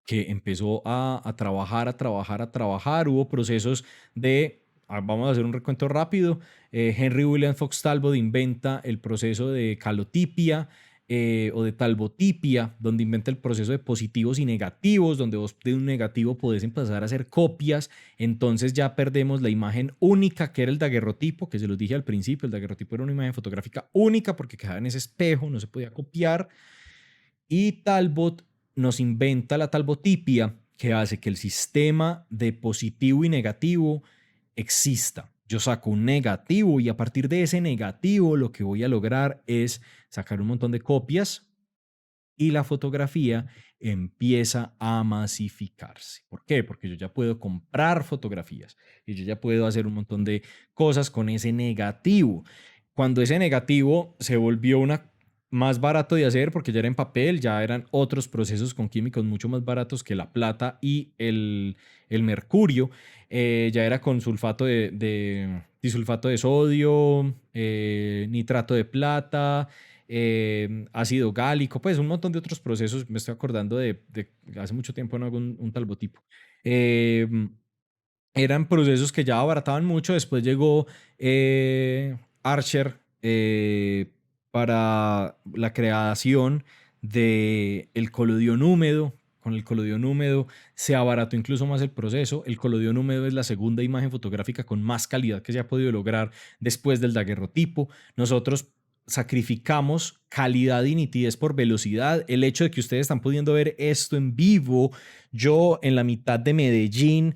que empezó a trabajar, a trabajar, a trabajar. Hubo procesos de, vamos a hacer un recuento rápido. Henry William Fox Talbot inventa el proceso de calotipia o de talbotipia, donde inventa el proceso de positivos y negativos, donde vos de un negativo podés empezar a hacer copias. Entonces ya perdemos la imagen única que era el daguerrotipo, que se los dije al principio. El daguerrotipo era una imagen fotográfica única porque quedaba en ese espejo, no se podía copiar. Y Talbot nos inventa la talbotipia, que hace que el sistema de positivo y negativo exista. Yo saco un negativo y a partir de ese negativo lo que voy a lograr es sacar un montón de copias y la fotografía empieza a masificarse. ¿Por qué? Porque yo ya puedo comprar fotografías y yo ya puedo hacer un montón de cosas con ese negativo. Cuando ese negativo se volvió más barato de hacer porque ya era en papel, ya eran otros procesos con químicos mucho más baratos que la plata y el mercurio, ya era con sulfato de disulfato de sodio, nitrato de plata, ácido gálico, pues un montón de otros procesos. Me estoy acordando de hace mucho tiempo no hago un talbotipo. Eh, Eran procesos que ya abarataban mucho. Después llegó Archer para la creación del colodión húmedo. Con el colodión húmedo se abarató incluso más el proceso. El colodión húmedo es la segunda imagen fotográfica con más calidad que se ha podido lograr después del daguerrotipo. Nosotros sacrificamos calidad y nitidez por velocidad. El hecho de que ustedes están pudiendo ver esto en vivo, yo en la mitad de Medellín,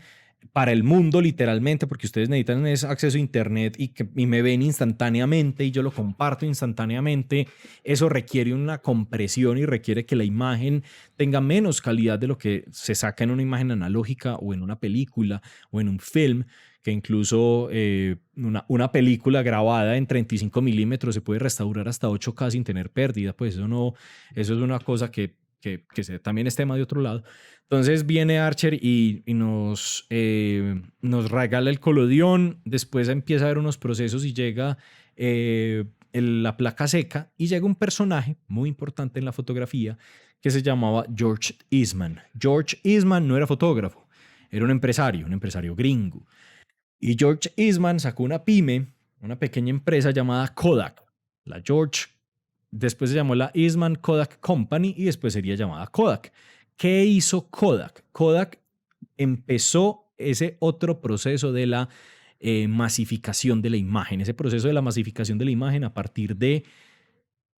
para el mundo literalmente, porque ustedes necesitan ese acceso a internet y me ven instantáneamente y yo lo comparto instantáneamente. Eso requiere una compresión y requiere que la imagen tenga menos calidad de lo que se saca en una imagen analógica o en una película o en un film, que incluso una película grabada en 35 milímetros se puede restaurar hasta 8K sin tener pérdida. Pues eso no, eso es una cosa que también es tema de otro lado. Entonces viene Archer y nos regala el colodión. Después empieza a haber unos procesos y llega la placa seca y llega un personaje muy importante en la fotografía que se llamaba George Eastman. George Eastman no era fotógrafo, era un empresario gringo. Y George Eastman sacó una pyme, una pequeña empresa llamada Kodak. La George después se llamó la Eastman Kodak Company y después sería llamada Kodak. ¿Qué hizo Kodak? Kodak empezó ese otro proceso de la masificación de la imagen, ese proceso de la masificación de la imagen a partir de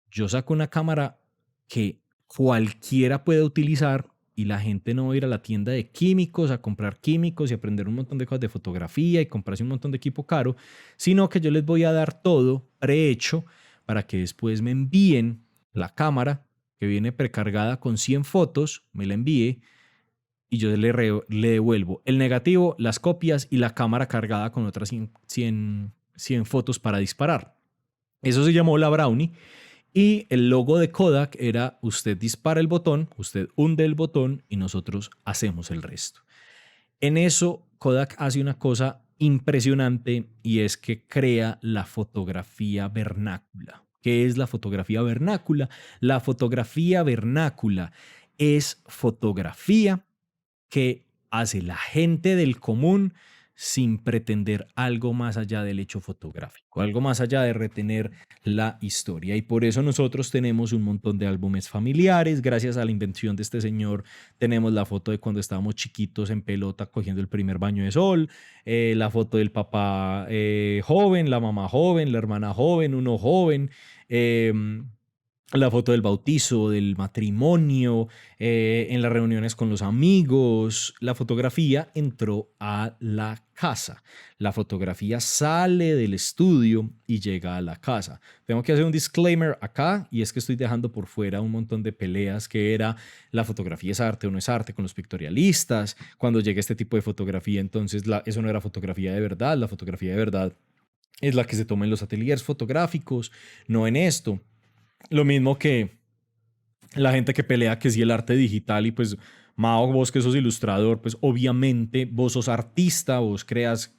yo saco una cámara que cualquiera puede utilizar y la gente no va a ir a la tienda de químicos a comprar químicos y aprender un montón de cosas de fotografía y comprarse un montón de equipo caro, sino que yo les voy a dar todo prehecho para que después me envíen la cámara que viene precargada con 100 fotos, me la envíe y yo le devuelvo el negativo, las copias y la cámara cargada con otras 100 fotos para disparar. Eso se llamó la Brownie. Y el logo de Kodak era usted dispara el botón, usted hunde el botón y nosotros hacemos el resto. En eso Kodak hace una cosa impresionante y es que crea la fotografía vernácula. ¿Qué es la fotografía vernácula? La fotografía vernácula es fotografía que hace la gente del común sin pretender algo más allá del hecho fotográfico, algo más allá de retener la historia. Y por eso nosotros tenemos un montón de álbumes familiares. Gracias a la invención de este señor, tenemos la foto de cuando estábamos chiquitos en pelota cogiendo el primer baño de sol, la foto del papá joven, la mamá joven, la hermana joven, uno joven. La foto del bautizo, del matrimonio, en las reuniones con los amigos. La fotografía entró a la casa. La fotografía sale del estudio y llega a la casa. Tengo que hacer un disclaimer acá y es que estoy dejando por fuera un montón de peleas que era la fotografía es arte o no es arte con los pictorialistas. Cuando llega este tipo de fotografía, entonces eso no era fotografía de verdad. La fotografía de verdad es la que se toma en los ateliers fotográficos, no en esto. Lo mismo que La gente que pelea que sí el arte digital y pues Mao, vos que sos ilustrador, pues obviamente vos sos artista, vos creas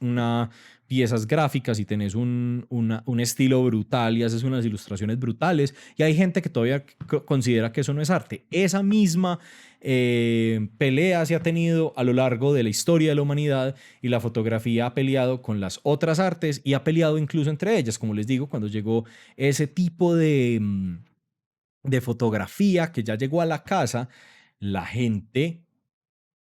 piezas gráficas y tenés un estilo brutal y haces unas ilustraciones brutales y hay gente que todavía considera que eso no es arte. Esa misma pelea se ha tenido a lo largo de la historia de la humanidad y la fotografía ha peleado con las otras artes y ha peleado incluso entre ellas, como les digo, cuando llegó ese tipo de fotografía que ya llegó a la casa, la gente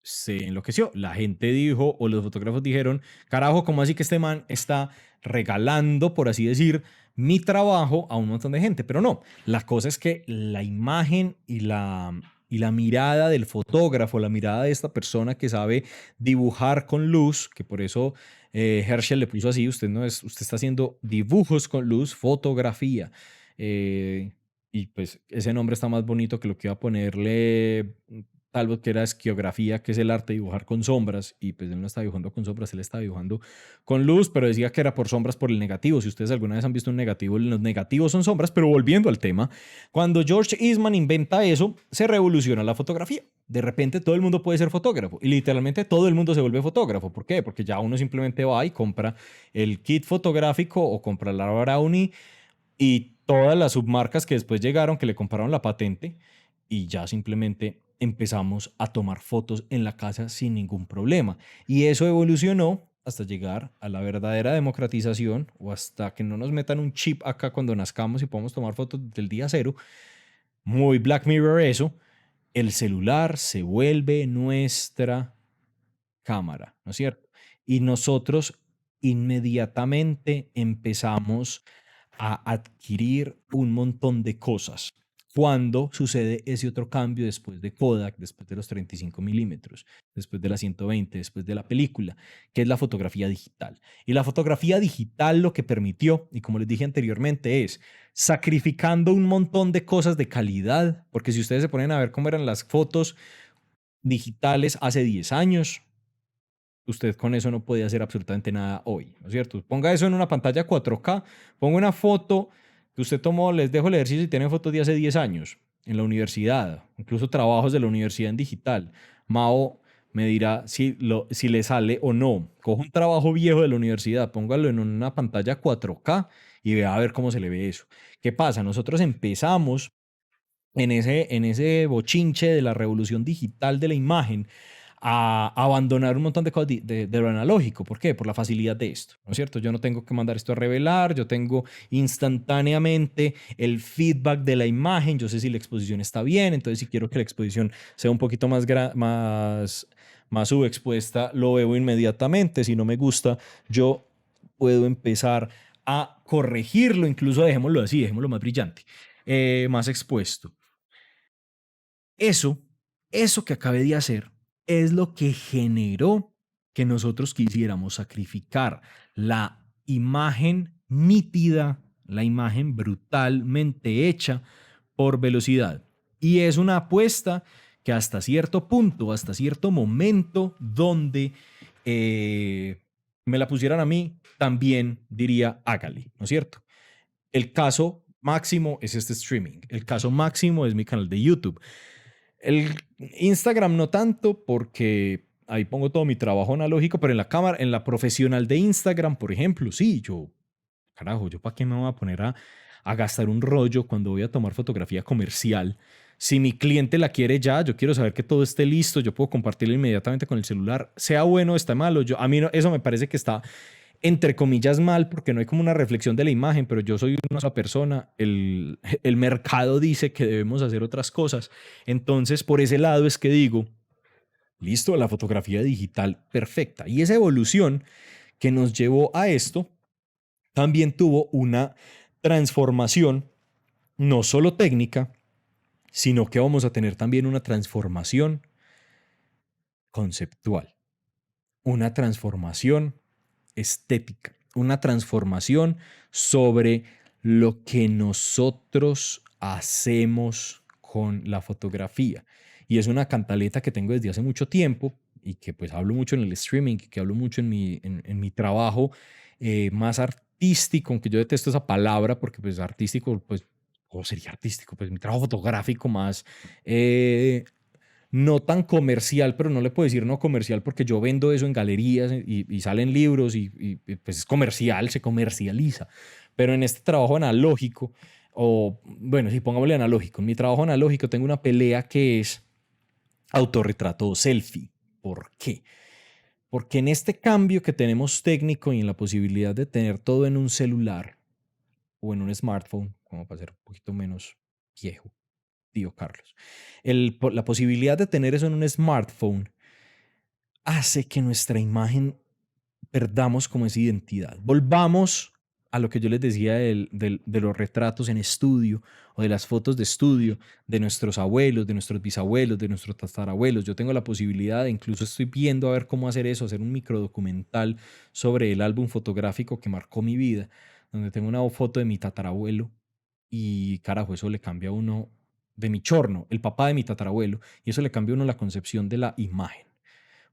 se enloqueció. La gente dijo, o los fotógrafos dijeron, carajo, ¿cómo así que este man está regalando, por así decir, mi trabajo a un montón de gente? Pero no, la cosa es que la imagen y la mirada del fotógrafo, la mirada de esta persona que sabe dibujar con luz, que por eso Herschel le puso así, usted no es, usted está haciendo dibujos con luz, fotografía. Eh, y pues ese nombre está más bonito que lo que iba a ponerle tal vez que era esquiografía, que es el arte de dibujar con sombras, y pues él no está dibujando con sombras, él está dibujando con luz, pero decía que era por sombras por el negativo. Si ustedes alguna vez han visto un negativo, los negativos son sombras, pero volviendo al tema, cuando George Eastman inventa eso, se revoluciona la fotografía. De repente todo el mundo puede ser fotógrafo y literalmente todo el mundo se vuelve fotógrafo. ¿Por qué? Porque ya uno simplemente va y compra el kit fotográfico o compra la Brownie y todas las submarcas que después llegaron, que le compraron la patente y ya simplemente empezamos a tomar fotos en la casa sin ningún problema. Y eso evolucionó hasta llegar a la verdadera democratización o hasta que no nos metan un chip acá cuando nazcamos y podamos tomar fotos del día cero. Muy Black Mirror eso. El celular se vuelve nuestra cámara, ¿no es cierto? Y nosotros inmediatamente empezamos a adquirir un montón de cosas. Cuando sucede ese otro cambio después de Kodak, después de los 35 milímetros, después de la 120, después de la película, que es la fotografía digital. Y la fotografía digital lo que permitió, y como les dije anteriormente, es sacrificando un montón de cosas de calidad, porque si ustedes se ponen a ver cómo eran las fotos digitales hace 10 años, usted con eso no puede hacer absolutamente nada hoy, ¿no es cierto? Ponga eso en una pantalla 4K, ponga una foto que usted tomó, les dejo el ejercicio si tienen fotos de hace 10 años en la universidad, incluso trabajos de la universidad en digital. Mao me dirá si le sale o no. Coja un trabajo viejo de la universidad, póngalo en una pantalla 4K y vea a ver cómo se le ve eso. ¿Qué pasa? Nosotros empezamos en ese bochinche de la revolución digital de la imagen a abandonar un montón de cosas de lo analógico. ¿Por qué? Por la facilidad de esto, ¿no es cierto? Yo no tengo que mandar esto a revelar, yo tengo instantáneamente el feedback de la imagen, yo sé si la exposición está bien, entonces si quiero que la exposición sea un poquito más subexpuesta, lo veo inmediatamente. Si no me gusta, yo puedo empezar a corregirlo, incluso dejémoslo así, dejémoslo más brillante, más expuesto. Eso, eso que acabé de hacer es lo que generó que nosotros quisiéramos sacrificar la imagen nítida, la imagen brutalmente hecha por velocidad. Y es una apuesta que hasta cierto punto, hasta cierto momento donde me la pusieran a mí, también diría hágale, ¿no es cierto? El caso máximo es este streaming. El caso máximo es mi canal de YouTube. El Instagram no tanto porque ahí pongo todo mi trabajo analógico, pero en la cámara, en la profesional de Instagram, por ejemplo, sí, carajo, yo para qué me voy a poner a gastar un rollo cuando voy a tomar fotografía comercial. Si mi cliente la quiere ya, yo quiero saber que todo esté listo, yo puedo compartirlo inmediatamente con el celular, sea bueno o está malo. A mí no, eso me parece que está entre comillas mal porque no hay como una reflexión de la imagen, pero yo soy una sola persona, el mercado dice que debemos hacer otras cosas. Entonces, por ese lado es que digo, listo, la fotografía digital perfecta. Y esa evolución que nos llevó a esto también tuvo una transformación, no solo técnica, sino que vamos a tener también una transformación conceptual, una transformación estética, una transformación sobre lo que nosotros hacemos con la fotografía. Y es una cantaleta que tengo desde hace mucho tiempo y que pues hablo mucho en el streaming, que hablo mucho en mi trabajo más artístico, aunque yo detesto esa palabra porque pues artístico pues o sería artístico, pues mi trabajo fotográfico más, eh, no tan comercial, pero no le puedo decir no comercial porque yo vendo eso en galerías y salen libros pues es comercial, se comercializa. Pero en este trabajo analógico, o bueno, si pongámosle analógico, en mi trabajo analógico tengo una pelea que es autorretrato o selfie. ¿Por qué? Porque en este cambio que tenemos técnico y en la posibilidad de tener todo en un celular o en un smartphone, como para ser un poquito menos viejo, tío Carlos, la posibilidad de tener eso en un smartphone hace que nuestra imagen perdamos como esa identidad. Volvamos a lo que yo les decía de los retratos en estudio o de las fotos de estudio de nuestros abuelos, de nuestros bisabuelos, de nuestros tatarabuelos. Yo tengo la posibilidad, incluso estoy viendo a ver cómo hacer eso, hacer un microdocumental sobre el álbum fotográfico que marcó mi vida, donde tengo una foto de mi tatarabuelo y carajo, eso le cambia a uno de mi chorno, el papá de mi tatarabuelo, y eso le cambia a uno la concepción de la imagen.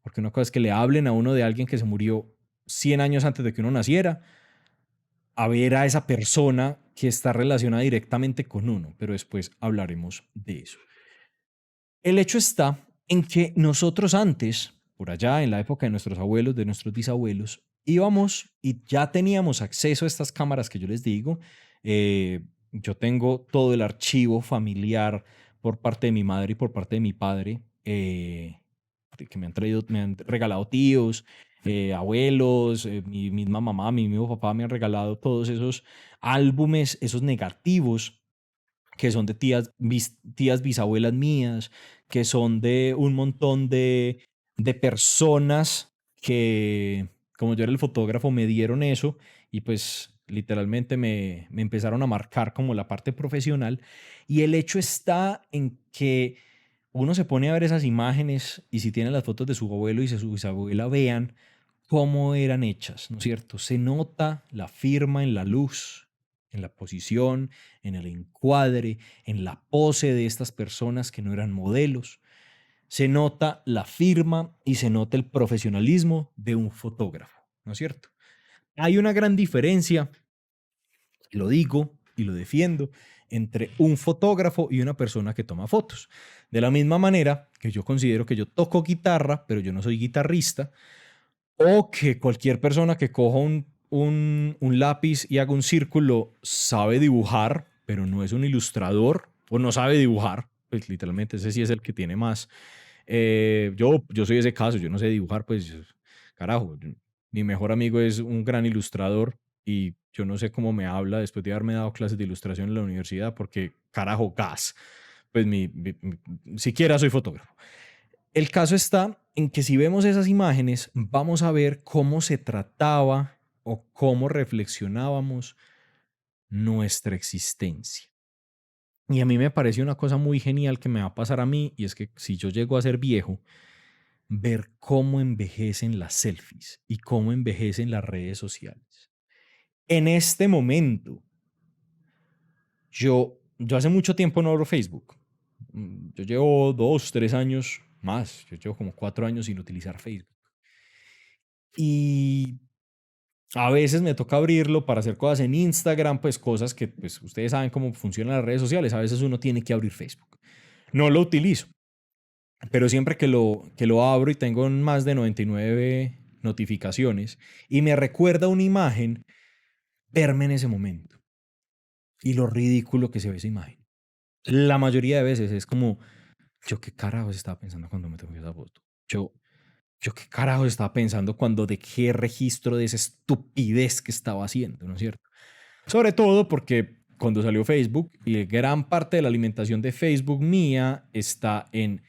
Porque una cosa es que le hablen a uno de alguien que se murió 100 años antes de que uno naciera, a ver a esa persona que está relacionada directamente con uno, pero después hablaremos de eso. El hecho está en que nosotros antes, por allá en la época de nuestros abuelos, de nuestros bisabuelos, íbamos y ya teníamos acceso a estas cámaras que yo les digo. Yo tengo todo el archivo familiar por parte de mi madre y por parte de mi padre, que me han traído, me han regalado tíos, abuelos, mi misma mamá, mi mismo papá me han regalado todos esos álbumes, esos negativos que son de tías bisabuelas mías, que son de un montón de personas que, como yo era el fotógrafo, me dieron eso y pues literalmente me empezaron a marcar como la parte profesional. Y el hecho está en que uno se pone a ver esas imágenes y si tiene las fotos de su abuelo y de su bisabuela, vean cómo eran hechas, ¿no es cierto? Se nota la firma en la luz, en la posición, en el encuadre, en la pose de estas personas que no eran modelos. Se nota la firma y se nota el profesionalismo de un fotógrafo, ¿no es cierto? Hay una gran diferencia, lo digo y lo defiendo, entre un fotógrafo y una persona que toma fotos. De la misma manera que yo considero que yo toco guitarra, pero yo no soy guitarrista, o que cualquier persona que coja un lápiz y haga un círculo sabe dibujar, pero no es un ilustrador o no sabe dibujar. Pues literalmente ese sí es el que tiene más. Yo soy ese caso, yo no sé dibujar, pues carajo. Mi mejor amigo es un gran ilustrador y yo no sé cómo me habla después de haberme dado clases de ilustración en la universidad porque carajo, gas. Pues siquiera soy fotógrafo. El caso está en que si vemos esas imágenes, vamos a ver cómo se trataba o cómo reflexionábamos nuestra existencia. Y a mí me parece una cosa muy genial que me va a pasar a mí, y es que si yo llego a ser viejo, ver cómo envejecen las selfies y cómo envejecen las redes sociales. En este momento, yo hace mucho tiempo no abro Facebook. Yo llevo 2, 3 años más, yo llevo como 4 años sin utilizar Facebook. Y a veces me toca abrirlo para hacer cosas en Instagram, pues cosas que pues ustedes saben cómo funcionan las redes sociales. A veces uno tiene que abrir Facebook. No lo utilizo, pero siempre que lo abro y tengo más de 99 notificaciones y me recuerda una imagen, verme en ese momento y lo ridículo que se ve esa imagen. La mayoría de veces es como, yo qué carajos estaba pensando cuando me tomé esa foto. Yo, yo qué carajos estaba pensando cuando dejé registro de esa estupidez que estaba haciendo, ¿no es cierto? Sobre todo porque cuando salió Facebook y gran parte de la alimentación de Facebook mía está en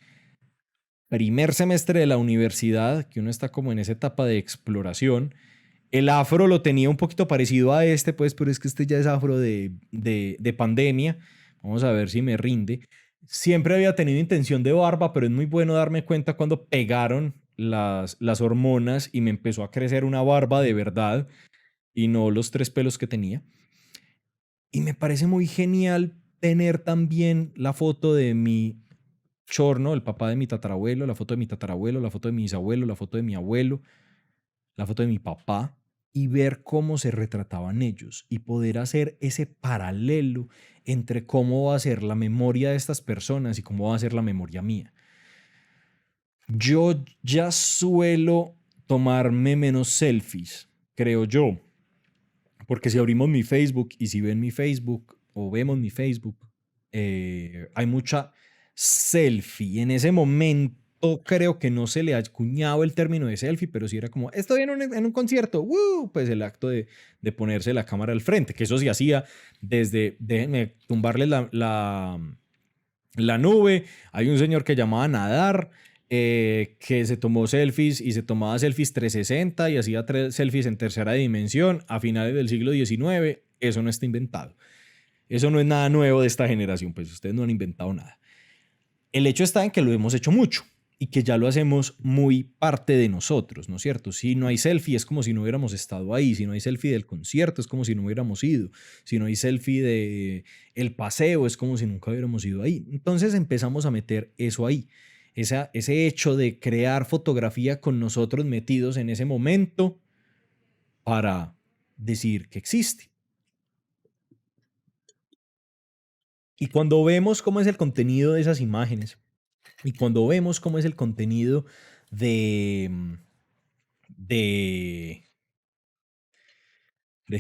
primer semestre de la universidad, que uno está como en esa etapa de exploración. El afro lo tenía un poquito parecido a este, pues, pero es que este ya es afro de pandemia. Vamos a ver si me rinde. Siempre había tenido intención de barba, pero es muy bueno darme cuenta cuando pegaron las hormonas y me empezó a crecer una barba de verdad y no los 3 pelos que tenía. Y me parece muy genial tener también la foto de mi chorno, el papá de mi tatarabuelo, la foto de mi tatarabuelo, la foto de mi bisabuelo, la foto de mi abuelo, la foto de mi papá y ver cómo se retrataban ellos y poder hacer ese paralelo entre cómo va a ser la memoria de estas personas y cómo va a ser la memoria mía. Yo ya suelo tomarme menos selfies, creo yo, porque si abrimos mi Facebook y si ven mi Facebook o vemos mi Facebook, hay mucha selfie. En ese momento creo que no se le ha acuñado el término de selfie, pero sí era como, estoy en un concierto, ¡woo! Pues el acto de ponerse la cámara al frente, que eso se hacía desde, déjenme tumbarle la nube. Hay un señor que llamaba Nadar, que se tomó selfies y se tomaba selfies 360 y hacía selfies en tercera dimensión a finales del siglo XIX. Eso no está inventado. Eso no es nada nuevo de esta generación, pues ustedes no han inventado nada. El hecho está en que lo hemos hecho mucho y que ya lo hacemos muy parte de nosotros, ¿no es cierto? Si no hay selfie es como si no hubiéramos estado ahí, si no hay selfie del concierto es como si no hubiéramos ido, si no hay selfie de el paseo es como si nunca hubiéramos ido ahí. Entonces empezamos a meter eso ahí, ese hecho de crear fotografía con nosotros metidos en ese momento para decir que existe. Y cuando vemos cómo es el contenido de esas imágenes, y cuando vemos cómo es el contenido de, de,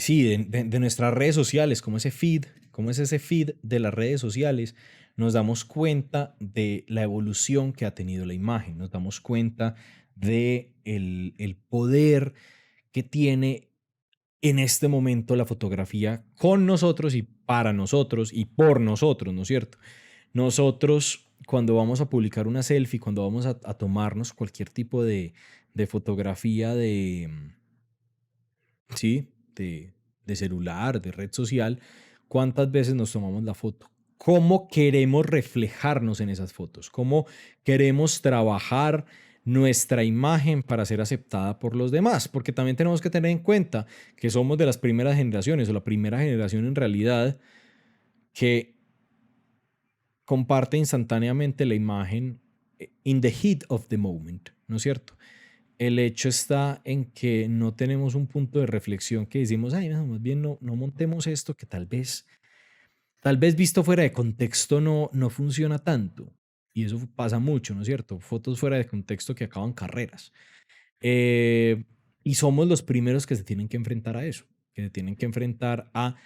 sí, de nuestras redes sociales, cómo es ese feed de las redes sociales, nos damos cuenta de la evolución que ha tenido la imagen, nos damos cuenta de el poder que tiene en este momento la fotografía con nosotros y para nosotros y por nosotros, ¿no es cierto? Nosotros, cuando vamos a publicar una selfie, cuando vamos a tomarnos cualquier tipo de fotografía ¿sí? De celular, de red social, ¿cuántas veces nos tomamos la foto? ¿Cómo queremos reflejarnos en esas fotos? ¿Cómo queremos trabajar nuestra imagen para ser aceptada por los demás? Porque también tenemos que tener en cuenta que somos de las primeras generaciones o la primera generación en realidad que comparte instantáneamente la imagen in the heat of the moment, ¿no es cierto? El hecho está en que no tenemos un punto de reflexión que decimos, ay, no, más bien no montemos esto que tal vez visto fuera de contexto no funciona tanto. Y eso pasa mucho, ¿no es cierto? Fotos fuera de contexto que acaban carreras. Eh, y somos los primeros que se tienen que enfrentar a eso, que se tienen que enfrentar a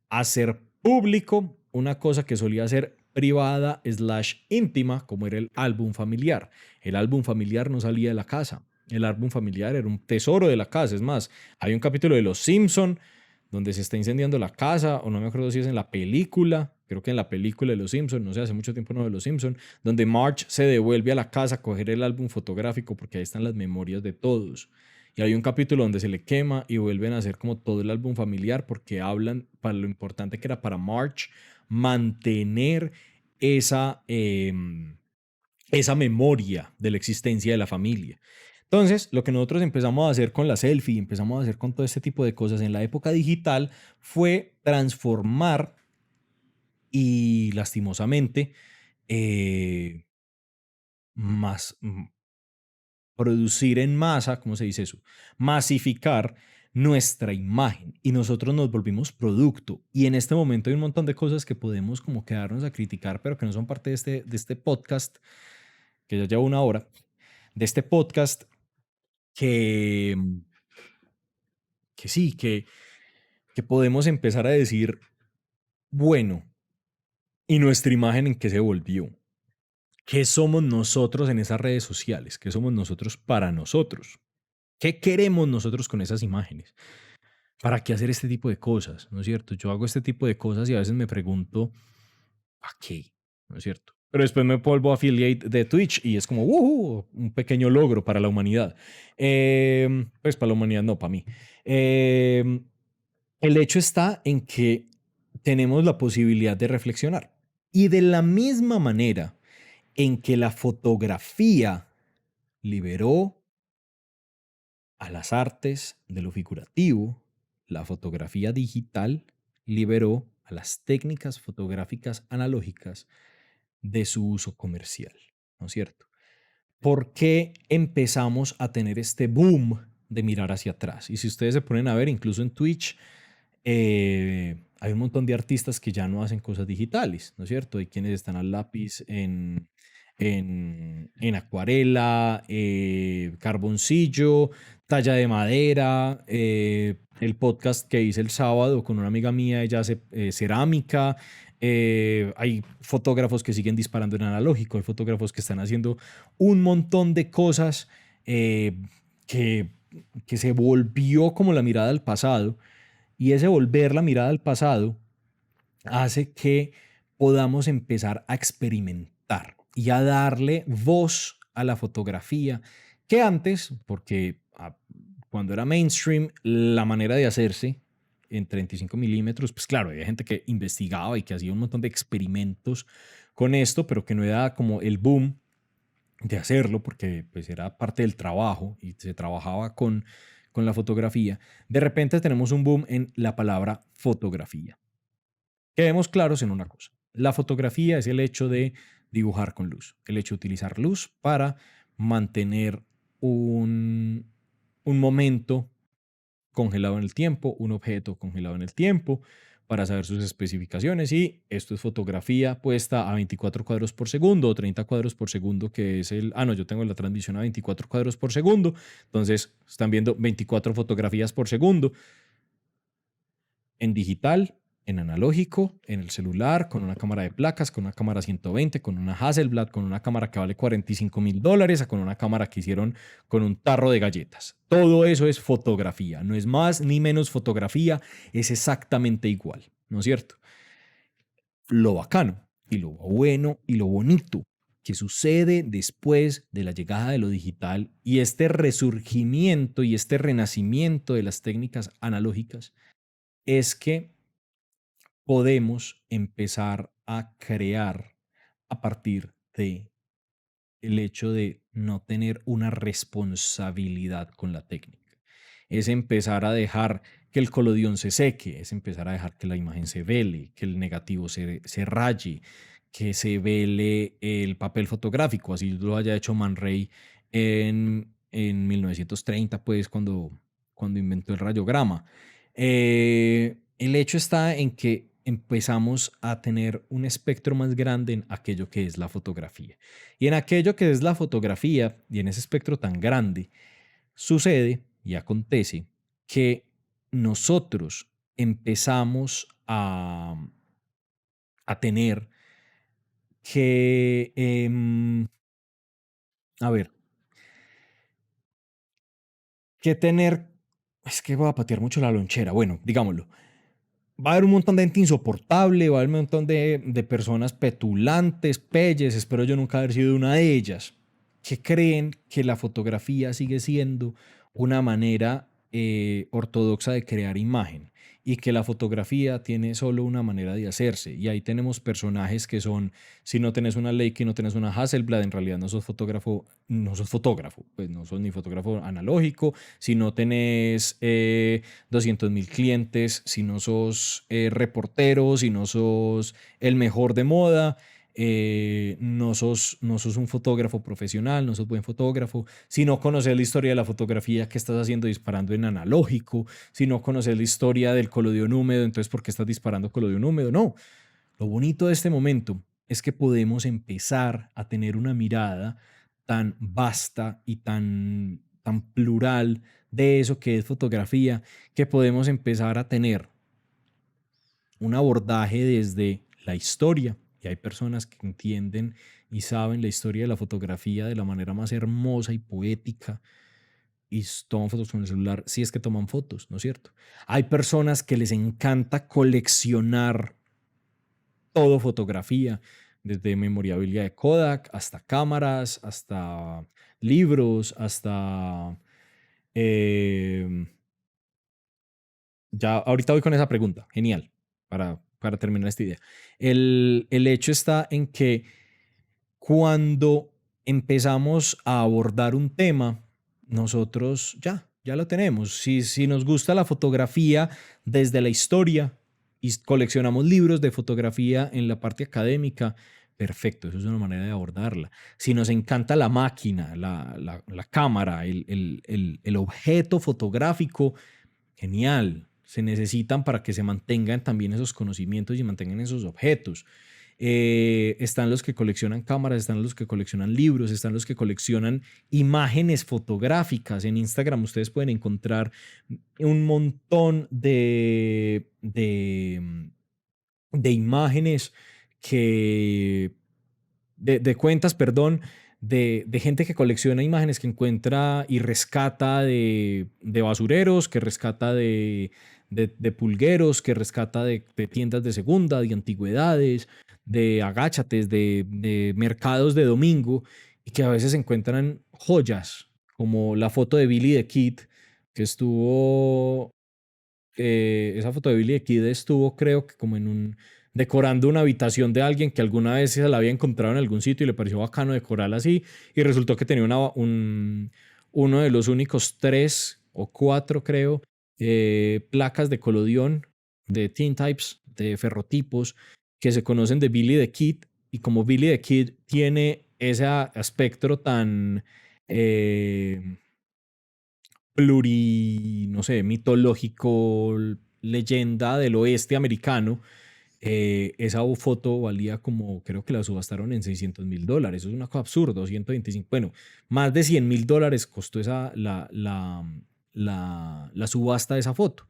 hacer público una cosa que solía ser privada slash íntima, como era el álbum familiar. El álbum familiar no salía de la casa. El álbum familiar era un tesoro de la casa. Es más, hay un capítulo de Los Simpson donde se está incendiando la casa, o no me acuerdo si es en la película, creo que en la película de Los Simpson, no sé, hace mucho tiempo no de Los Simpson, donde Marge se devuelve a la casa a coger el álbum fotográfico porque ahí están las memorias de todos. Y hay un capítulo donde se le quema y vuelven a hacer como todo el álbum familiar porque hablan para lo importante que era para Marge mantener esa, esa memoria de la existencia de la familia. Entonces, lo que nosotros empezamos a hacer con la selfie, empezamos a hacer con todo este tipo de cosas en la época digital, fue transformar y lastimosamente eh, más, producir en masa, ¿cómo se dice eso? Masificar nuestra imagen y nosotros nos volvimos producto. Y en este momento hay un montón de cosas que podemos como quedarnos a criticar, pero que no son parte de este podcast, que ya lleva una hora, de este podcast que, que sí, que podemos empezar a decir, bueno, ¿y nuestra imagen en qué se volvió? ¿Qué somos nosotros en esas redes sociales? ¿Qué somos nosotros para nosotros? ¿Qué queremos nosotros con esas imágenes? ¿Para qué hacer este tipo de cosas? ¿No es cierto? Yo hago este tipo de cosas y a veces me pregunto, ¿para qué? ¿No es cierto? Pero después me vuelvo affiliate de Twitch y es como, un pequeño logro para la humanidad. Pues para la humanidad, no, para mí. El hecho está en que tenemos la posibilidad de reflexionar. Y de la misma manera en que la fotografía liberó a las artes de lo figurativo, la fotografía digital liberó a las técnicas fotográficas analógicas de su uso comercial, ¿no es cierto? ¿Por qué empezamos a tener este boom de mirar hacia atrás? Y si ustedes se ponen a ver, incluso en Twitch, hay un montón de artistas que ya no hacen cosas digitales, ¿no es cierto? Hay quienes están al lápiz en acuarela, carboncillo, talla de madera. El podcast que hice el sábado con una amiga mía, ella hace cerámica. Hay fotógrafos que siguen disparando en analógico, hay fotógrafos que están haciendo un montón de cosas que, que se volvió como la mirada al pasado, y ese volver la mirada al pasado hace que podamos empezar a experimentar y a darle voz a la fotografía que antes, porque cuando era mainstream, la manera de hacerse en 35 milímetros, pues claro, había gente que investigaba y que hacía un montón de experimentos con esto, pero que no era como el boom de hacerlo, porque pues era parte del trabajo y se trabajaba con la fotografía. De repente tenemos un boom en la palabra fotografía. Quedemos claros en una cosa. La fotografía es el hecho de dibujar con luz, el hecho de utilizar luz para mantener un momento congelado en el tiempo, un objeto congelado en el tiempo, para saber sus especificaciones. Y esto es fotografía puesta a 24 cuadros por segundo o 30 cuadros por segundo, que es el... Ah, no, yo tengo la transmisión a 24 cuadros por segundo. Entonces, están viendo 24 fotografías por segundo en digital, en analógico, en el celular, con una cámara de placas, con una cámara 120, con una Hasselblad, con una cámara que vale $45,000, con una cámara que hicieron con un tarro de galletas. Todo eso es fotografía, no es más ni menos fotografía, es exactamente igual, ¿no es cierto? Lo bacano y lo bueno y lo bonito que sucede después de la llegada de lo digital y este resurgimiento y este renacimiento de las técnicas analógicas es que podemos empezar a crear a partir de el hecho de no tener una responsabilidad con la técnica. Es empezar a dejar que el colodión se seque, es empezar a dejar que la imagen se vele, que el negativo se raye, que se vele el papel fotográfico, así lo haya hecho Man Ray en 1930, pues cuando inventó el rayograma. El hecho está en que empezamos a tener un espectro más grande en aquello que es la fotografía. Y en aquello que es la fotografía y en ese espectro tan grande, sucede y acontece que nosotros empezamos a tener que, a ver, que tener, es que voy a patear mucho la lonchera, bueno, digámoslo, va a haber un montón de gente insoportable, va a haber un montón de personas petulantes, peyes, espero yo nunca haber sido una de ellas, que creen que la fotografía sigue siendo una manera ortodoxa de crear imagen y que la fotografía tiene solo una manera de hacerse. Y ahí tenemos personajes que son, si no tenés una Leica y no tenés una Hasselblad, en realidad no sos fotógrafo, pues no sos ni fotógrafo analógico, si no tenés 200,000 clientes, si no sos reportero, si no sos el mejor de moda, no sos un fotógrafo profesional, no sos buen fotógrafo, si no conoces la historia de la fotografía, ¿qué estás haciendo disparando en analógico? Si no conoces la historia del colodión húmedo, entonces ¿por qué estás disparando colodión húmedo? No, lo bonito de este momento es que podemos empezar a tener una mirada tan vasta y tan plural de eso que es fotografía, que podemos empezar a tener un abordaje desde la historia. Y hay personas que entienden y saben la historia de la fotografía de la manera más hermosa y poética y toman fotos con el celular, si es que toman fotos, ¿no es cierto? Hay personas que les encanta coleccionar todo fotografía, desde memorabilia de Kodak hasta cámaras, hasta libros, hasta... eh, ya, ahorita voy con esa pregunta, genial, para terminar esta idea. El hecho está en que cuando empezamos a abordar un tema, nosotros ya lo tenemos. Si nos gusta la fotografía desde la historia y coleccionamos libros de fotografía en la parte académica, perfecto, eso es una manera de abordarla. Si nos encanta la máquina, la cámara, el objeto fotográfico, genial. se necesitan para que se mantengan también esos conocimientos y mantengan esos objetos. Están los que coleccionan cámaras, están los que coleccionan libros, están los que coleccionan imágenes fotográficas. En Instagram ustedes pueden encontrar un montón de imágenes que, de cuentas, perdón, de gente que colecciona imágenes que encuentra y rescata de basureros, que rescata de pulgueros, que rescata de tiendas de segunda, de antigüedades, de agáchates, de mercados de domingo, y que a veces encuentran joyas, como la foto de Billy the Kid, que estuvo esa foto de Billy the Kid estuvo, creo que como decorando una habitación de alguien que alguna vez se la había encontrado en algún sitio y le pareció bacano decorarla así, y resultó que tenía uno de los únicos 3 o 4, creo, placas de colodión, de tintypes, de ferrotipos, que se conocen de Billy the Kid, y como Billy the Kid tiene ese espectro tan... eh, no sé, mitológico, leyenda del oeste americano, esa foto valía como, creo que la subastaron en $600,000. Eso es una cosa absurda, 125, bueno, más de $100,000 costó la subasta de esa foto.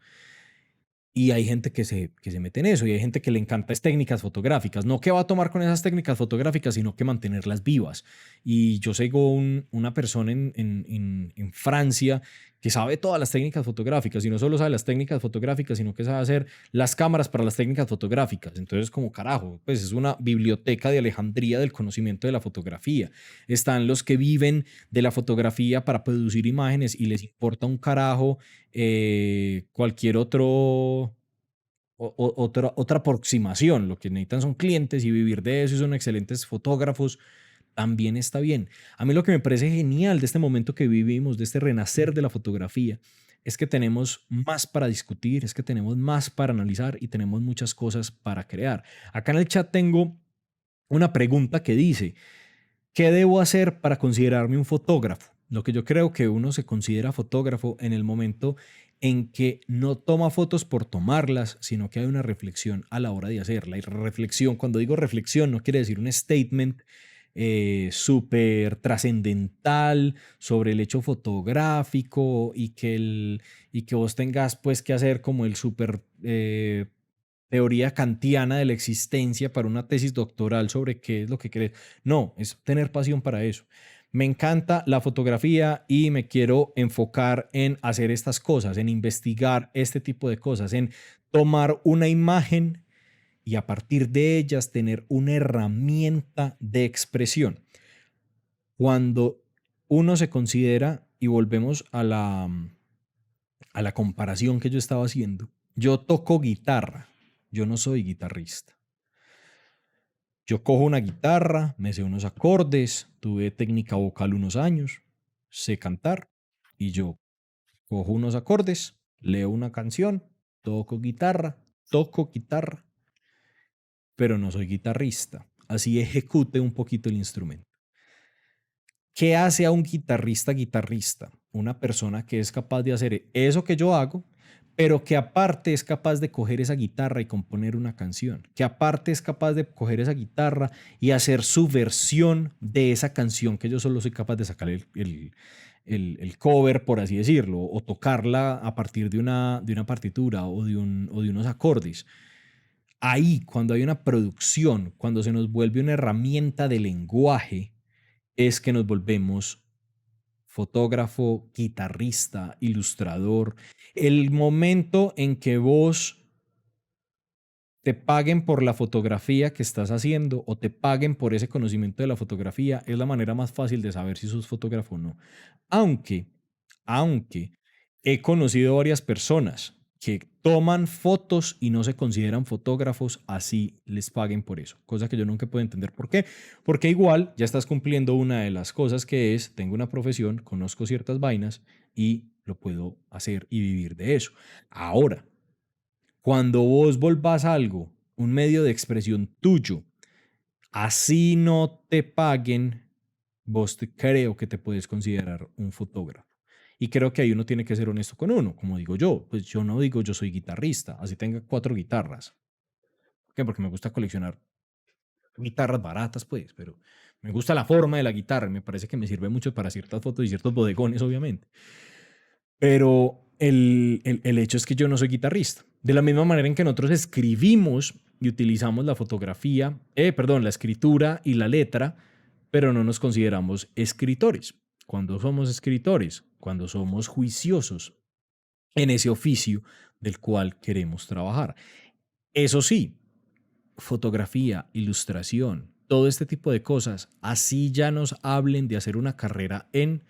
Y hay gente que se mete en eso, y hay gente que le encanta es técnicas fotográficas, no que va a tomar con esas técnicas fotográficas, sino que mantenerlas vivas. Y yo sigo una persona en Francia que sabe todas las técnicas fotográficas, y no solo sabe las técnicas fotográficas, sino que sabe hacer las cámaras para las técnicas fotográficas. Entonces, como carajo, pues es una biblioteca de Alejandría del conocimiento de la fotografía. Están los que viven de la fotografía para producir imágenes y les importa un carajo cualquier otra aproximación. Lo que necesitan son clientes y vivir de eso, y son excelentes fotógrafos. También está bien. A mí lo que me parece genial de este momento que vivimos, de este renacer de la fotografía, es que tenemos más para discutir, es que tenemos más para analizar y tenemos muchas cosas para crear. Acá en el chat tengo una pregunta que dice: ¿qué debo hacer para considerarme un fotógrafo? Lo que yo creo que uno se considera fotógrafo en el momento en que no toma fotos por tomarlas, sino que hay una reflexión a la hora de hacerla. Y reflexión, cuando digo reflexión, no quiere decir un statement súper trascendental sobre el hecho fotográfico, y que vos tengas pues que hacer como el súper teoría kantiana de la existencia para una tesis doctoral sobre qué es lo que crees. No, es tener pasión para eso. Me encanta la fotografía y me quiero enfocar en hacer estas cosas, en investigar este tipo de cosas, en tomar una imagen y a partir de ellas tener una herramienta de expresión. Cuando uno se considera, y volvemos a la comparación que yo estaba haciendo, yo toco guitarra, yo no soy guitarrista. Yo cojo una guitarra, me sé unos acordes, tuve técnica vocal unos años, sé cantar, y yo cojo unos acordes, leo una canción, toco guitarra, pero no soy guitarrista. Así ejecute un poquito el instrumento. ¿Qué hace a un guitarrista guitarrista? Una persona que es capaz de hacer eso que yo hago, pero que aparte es capaz de coger esa guitarra y componer una canción, que aparte es capaz de coger esa guitarra y hacer su versión de esa canción que yo solo soy capaz de sacar el cover, por así decirlo, o tocarla a partir de una partitura o de unos acordes. Ahí, cuando hay una producción, cuando se nos vuelve una herramienta de lenguaje, es que nos volvemos fotógrafo, guitarrista, ilustrador. El momento en que vos te paguen por la fotografía que estás haciendo o te paguen por ese conocimiento de la fotografía es la manera más fácil de saber si sos fotógrafo o no. Aunque he conocido varias personas que toman fotos y no se consideran fotógrafos, así les paguen por eso, cosa que yo nunca puedo entender por qué, porque igual ya estás cumpliendo una de las cosas, que es: tengo una profesión, conozco ciertas vainas y lo puedo hacer y vivir de eso. Ahora, cuando vos volvás algo, un medio de expresión tuyo, así no te paguen, creo que te puedes considerar un fotógrafo. Y creo que ahí uno tiene que ser honesto con uno. Como digo yo, pues yo no digo yo soy guitarrista, así tenga 4 guitarras. ¿Por qué? Porque me gusta coleccionar guitarras baratas, pues, pero me gusta la forma de la guitarra y me parece que me sirve mucho para ciertas fotos y ciertos bodegones, obviamente. Pero el hecho es que yo no soy guitarrista. De la misma manera en que nosotros escribimos y utilizamos la fotografía, perdón, la escritura y la letra, pero no nos consideramos escritores. Cuando somos escritores, cuando somos juiciosos en ese oficio del cual queremos trabajar. Eso sí, fotografía, ilustración, todo este tipo de cosas, así ya nos hablen de hacer una carrera en,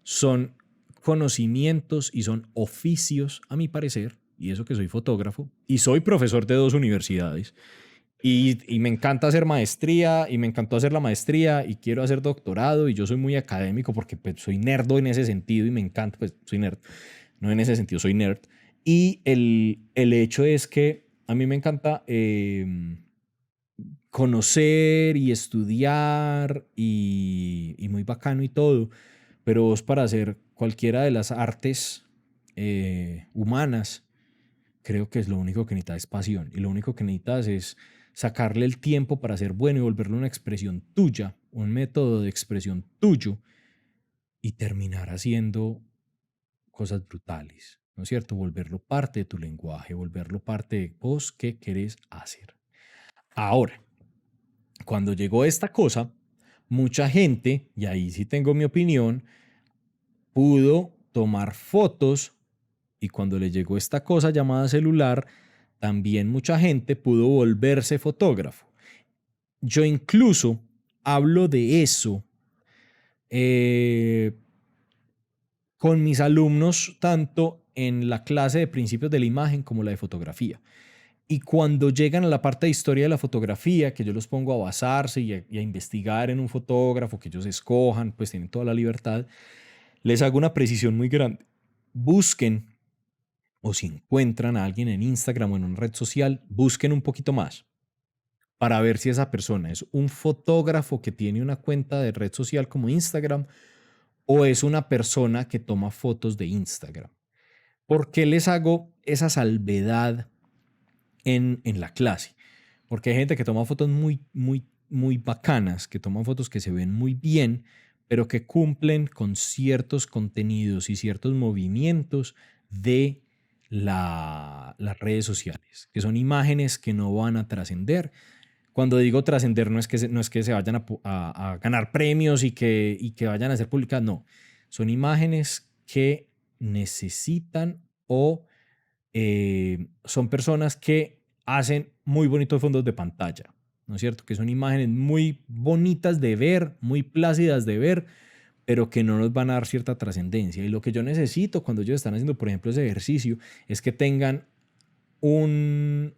son conocimientos y son oficios, a mi parecer, y eso que soy fotógrafo, y soy profesor de 2 universidades, y me encanta hacer maestría, y me encantó hacer la maestría, y quiero hacer doctorado, y yo soy muy académico porque pues, soy nerdo en ese sentido, y me encanta, pues soy nerd, no en ese sentido, soy nerd. Y el hecho es que a mí me encanta conocer y estudiar y muy bacano y todo, pero vos para hacer cualquiera de las artes humanas, creo que es lo único que necesitas es pasión y lo único que necesitas es sacarle el tiempo para ser bueno y volverlo una expresión tuya, un método de expresión tuyo y terminar haciendo cosas brutales, ¿no es cierto? Volverlo parte de tu lenguaje, volverlo parte de vos qué querés hacer. Ahora, cuando llegó esta cosa, mucha gente, y ahí sí tengo mi opinión, pudo tomar fotos y cuando le llegó esta cosa llamada celular, también mucha gente pudo volverse fotógrafo. Yo incluso hablo de eso eh, con mis alumnos, tanto en la clase de principios de la imagen como la de fotografía. Y cuando llegan a la parte de historia de la fotografía, que yo los pongo a basarse y a investigar en un fotógrafo, que ellos escojan, pues tienen toda la libertad, les hago una precisión muy grande. Busquen, o si encuentran a alguien en Instagram o en una red social, busquen un poquito más para ver si esa persona es un fotógrafo que tiene una cuenta de red social como Instagram o es una persona que toma fotos de Instagram. ¿Por qué les hago esa salvedad en la clase? Porque hay gente que toma fotos muy bacanas, que toman fotos que se ven muy bien, pero que cumplen con ciertos contenidos y ciertos movimientos de las redes sociales, que son imágenes que no van a trascender. Cuando digo trascender, no es que se vayan a ganar premios y que vayan a ser publicadas, no. Son imágenes que necesitan o son personas que hacen muy bonitos fondos de pantalla, ¿no es cierto? Que son imágenes muy bonitas de ver, muy plácidas de ver, pero que no nos van a dar cierta trascendencia. Y lo que yo necesito cuando ellos están haciendo, por ejemplo, ese ejercicio, es que tengan un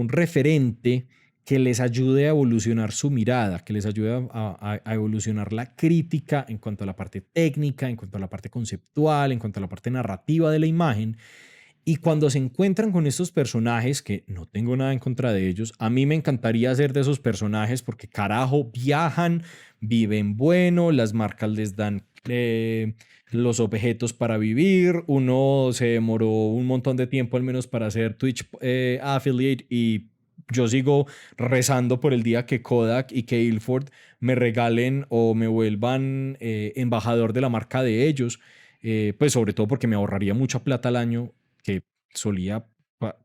referente que les ayude a evolucionar su mirada, que les ayude a evolucionar la crítica en cuanto a la parte técnica, en cuanto a la parte conceptual, en cuanto a la parte narrativa de la imagen. Y cuando se encuentran con estos personajes, que no tengo nada en contra de ellos, a mí me encantaría ser de esos personajes porque carajo, viajan, viven bueno, las marcas les dan los objetos para vivir, uno se demoró un montón de tiempo al menos para hacer Twitch affiliate y yo sigo rezando por el día que Kodak y que Ilford me regalen o me vuelvan embajador de la marca de ellos, pues sobre todo porque me ahorraría mucha plata al año que solía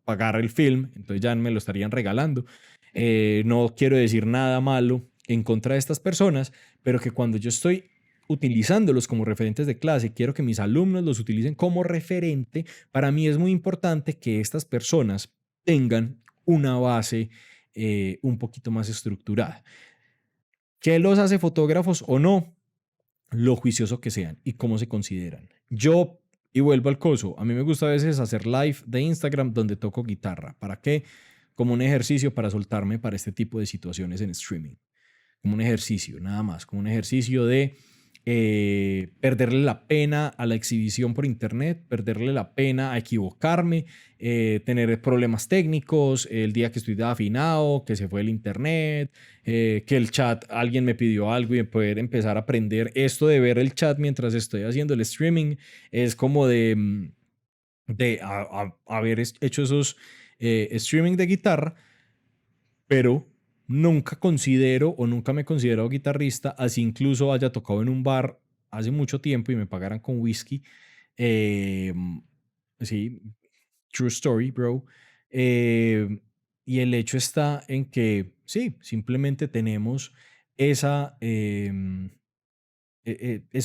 pagar el film, entonces ya me lo estarían regalando. No quiero decir nada malo en contra de estas personas, pero que cuando yo estoy utilizándolos como referentes de clase, quiero que mis alumnos los utilicen como referente. Para mí es muy importante que estas personas tengan una base un poquito más estructurada. ¿Qué los hace fotógrafos o no? Lo juicioso que sean y cómo se consideran. Yo, y vuelvo al coso, a mí me gusta a veces hacer live de Instagram donde toco guitarra. ¿Para qué? Como un ejercicio para soltarme para este tipo de situaciones en streaming. Como un ejercicio, nada más, como un ejercicio de perderle la pena a la exhibición por internet, perderle la pena a equivocarme, tener problemas técnicos, el día que estoy de afinado, que se fue el internet, que el chat, alguien me pidió algo y poder empezar a aprender esto de ver el chat mientras estoy haciendo el streaming, es como de haber hecho esos streaming de guitarra, pero nunca considero o nunca me he considerado guitarrista, así incluso haya tocado en un bar hace mucho tiempo y me pagaran con whisky. Eh, sí, true story, bro. Eh, y el hecho está en que, sí, simplemente tenemos esa, esa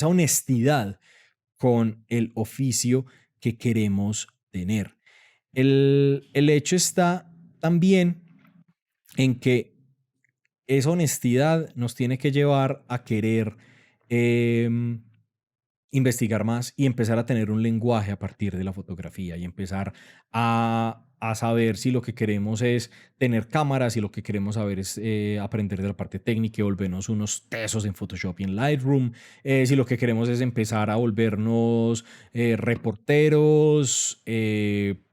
honestidad con el oficio que queremos tener. El hecho está también en que esa honestidad nos tiene que llevar a querer eh, investigar más y empezar a tener un lenguaje a partir de la fotografía y empezar a saber si lo que queremos es tener cámaras, si lo que queremos saber es aprender de la parte técnica y volvernos unos tesos en Photoshop y en Lightroom, si lo que queremos es empezar a volvernos reporteros,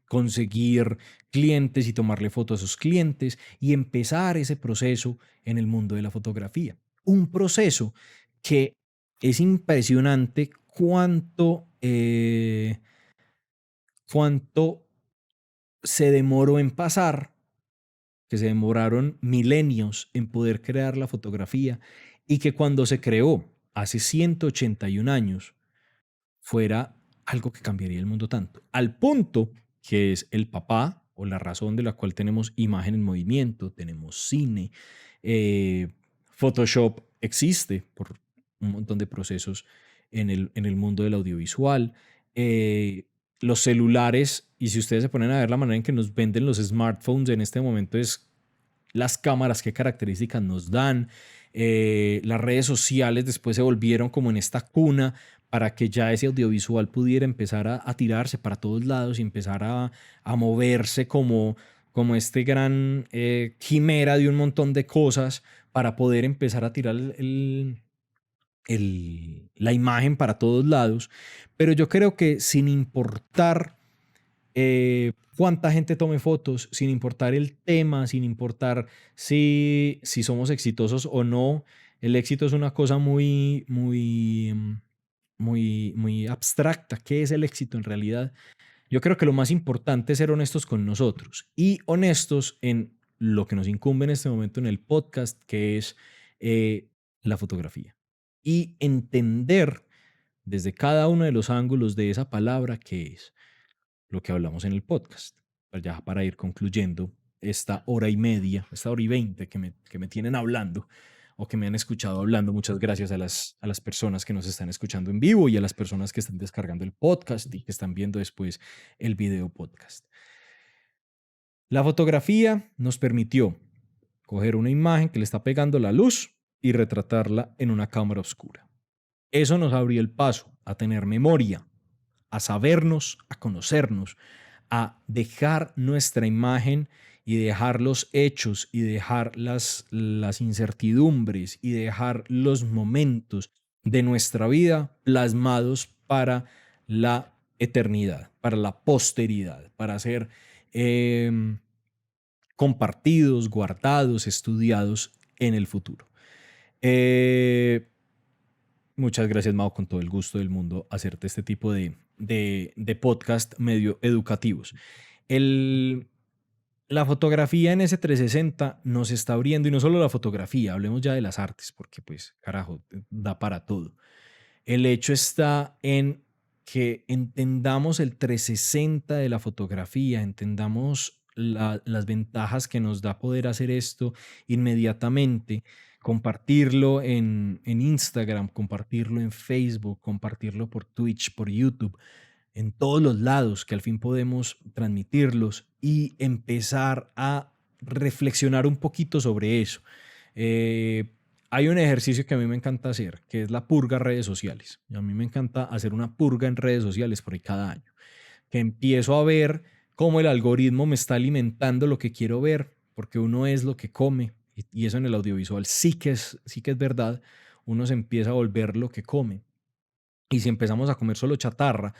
conseguir clientes y tomarle fotos a esos clientes y empezar ese proceso en el mundo de la fotografía. Un proceso que es impresionante cuánto se demoró en pasar, que se demoraron milenios en poder crear la fotografía y que cuando se creó hace 181 años fuera algo que cambiaría el mundo tanto, al punto que es el papá o la razón de la cual tenemos imagen en movimiento, tenemos cine, eh, Photoshop existe por un montón de procesos en el mundo del audiovisual, eh, los celulares, y si ustedes se ponen a ver la manera en que nos venden los smartphones en este momento es las cámaras, qué características nos dan. Las redes sociales después se volvieron como en esta cuna para que ya ese audiovisual pudiera empezar a tirarse para todos lados y empezar a moverse como este gran quimera de un montón de cosas para poder empezar a tirar la imagen para todos lados. Pero yo creo que sin importar cuánta gente tome fotos, sin importar el tema, sin importar si somos exitosos o no. El éxito es una cosa muy abstracta. ¿Qué es el éxito en realidad? Yo creo que lo más importante es ser honestos con nosotros y honestos en lo que nos incumbe en este momento en el podcast, que es eh, la fotografía. Y entender desde cada uno de los ángulos de esa palabra qué es lo que hablamos en el podcast. Pues ya para ir concluyendo esta hora y media, esta hora y 20 que me tienen hablando o que me han escuchado hablando. Muchas gracias a las personas que nos están escuchando en vivo y a las personas que están descargando el podcast y que están viendo después el video podcast. La fotografía nos permitió coger una imagen que le está pegando la luz y retratarla en una cámara oscura. Eso nos abrió el paso a tener memoria, a sabernos, a conocernos, a dejar nuestra imagen y dejar los hechos y dejar las incertidumbres y dejar los momentos de nuestra vida plasmados para la eternidad, para la posteridad, para ser eh, compartidos, guardados, estudiados en el futuro. Eh, Muchas gracias, Mao, con todo el gusto del mundo hacerte este tipo de podcast medio educativos. El, la fotografía en S360 nos está abriendo, y no solo la fotografía, hablemos ya de las artes, porque pues, carajo, da para todo. El hecho está en que entendamos el 360 de la fotografía, entendamos las ventajas que nos da poder hacer esto inmediatamente, compartirlo en Instagram, compartirlo en Facebook, compartirlo por Twitch, por YouTube, en todos los lados que al fin podemos transmitirlos y empezar a reflexionar un poquito sobre eso. Eh, Hay un ejercicio que a mí me encanta hacer, que es la purga redes sociales. Y a mí me encanta hacer una purga en redes sociales por ahí cada año, que empiezo a ver cómo el algoritmo me está alimentando lo que quiero ver, porque uno es lo que come, y eso en el audiovisual sí que es verdad. uno se empieza a volver lo que come. Y si empezamos a comer solo chatarra,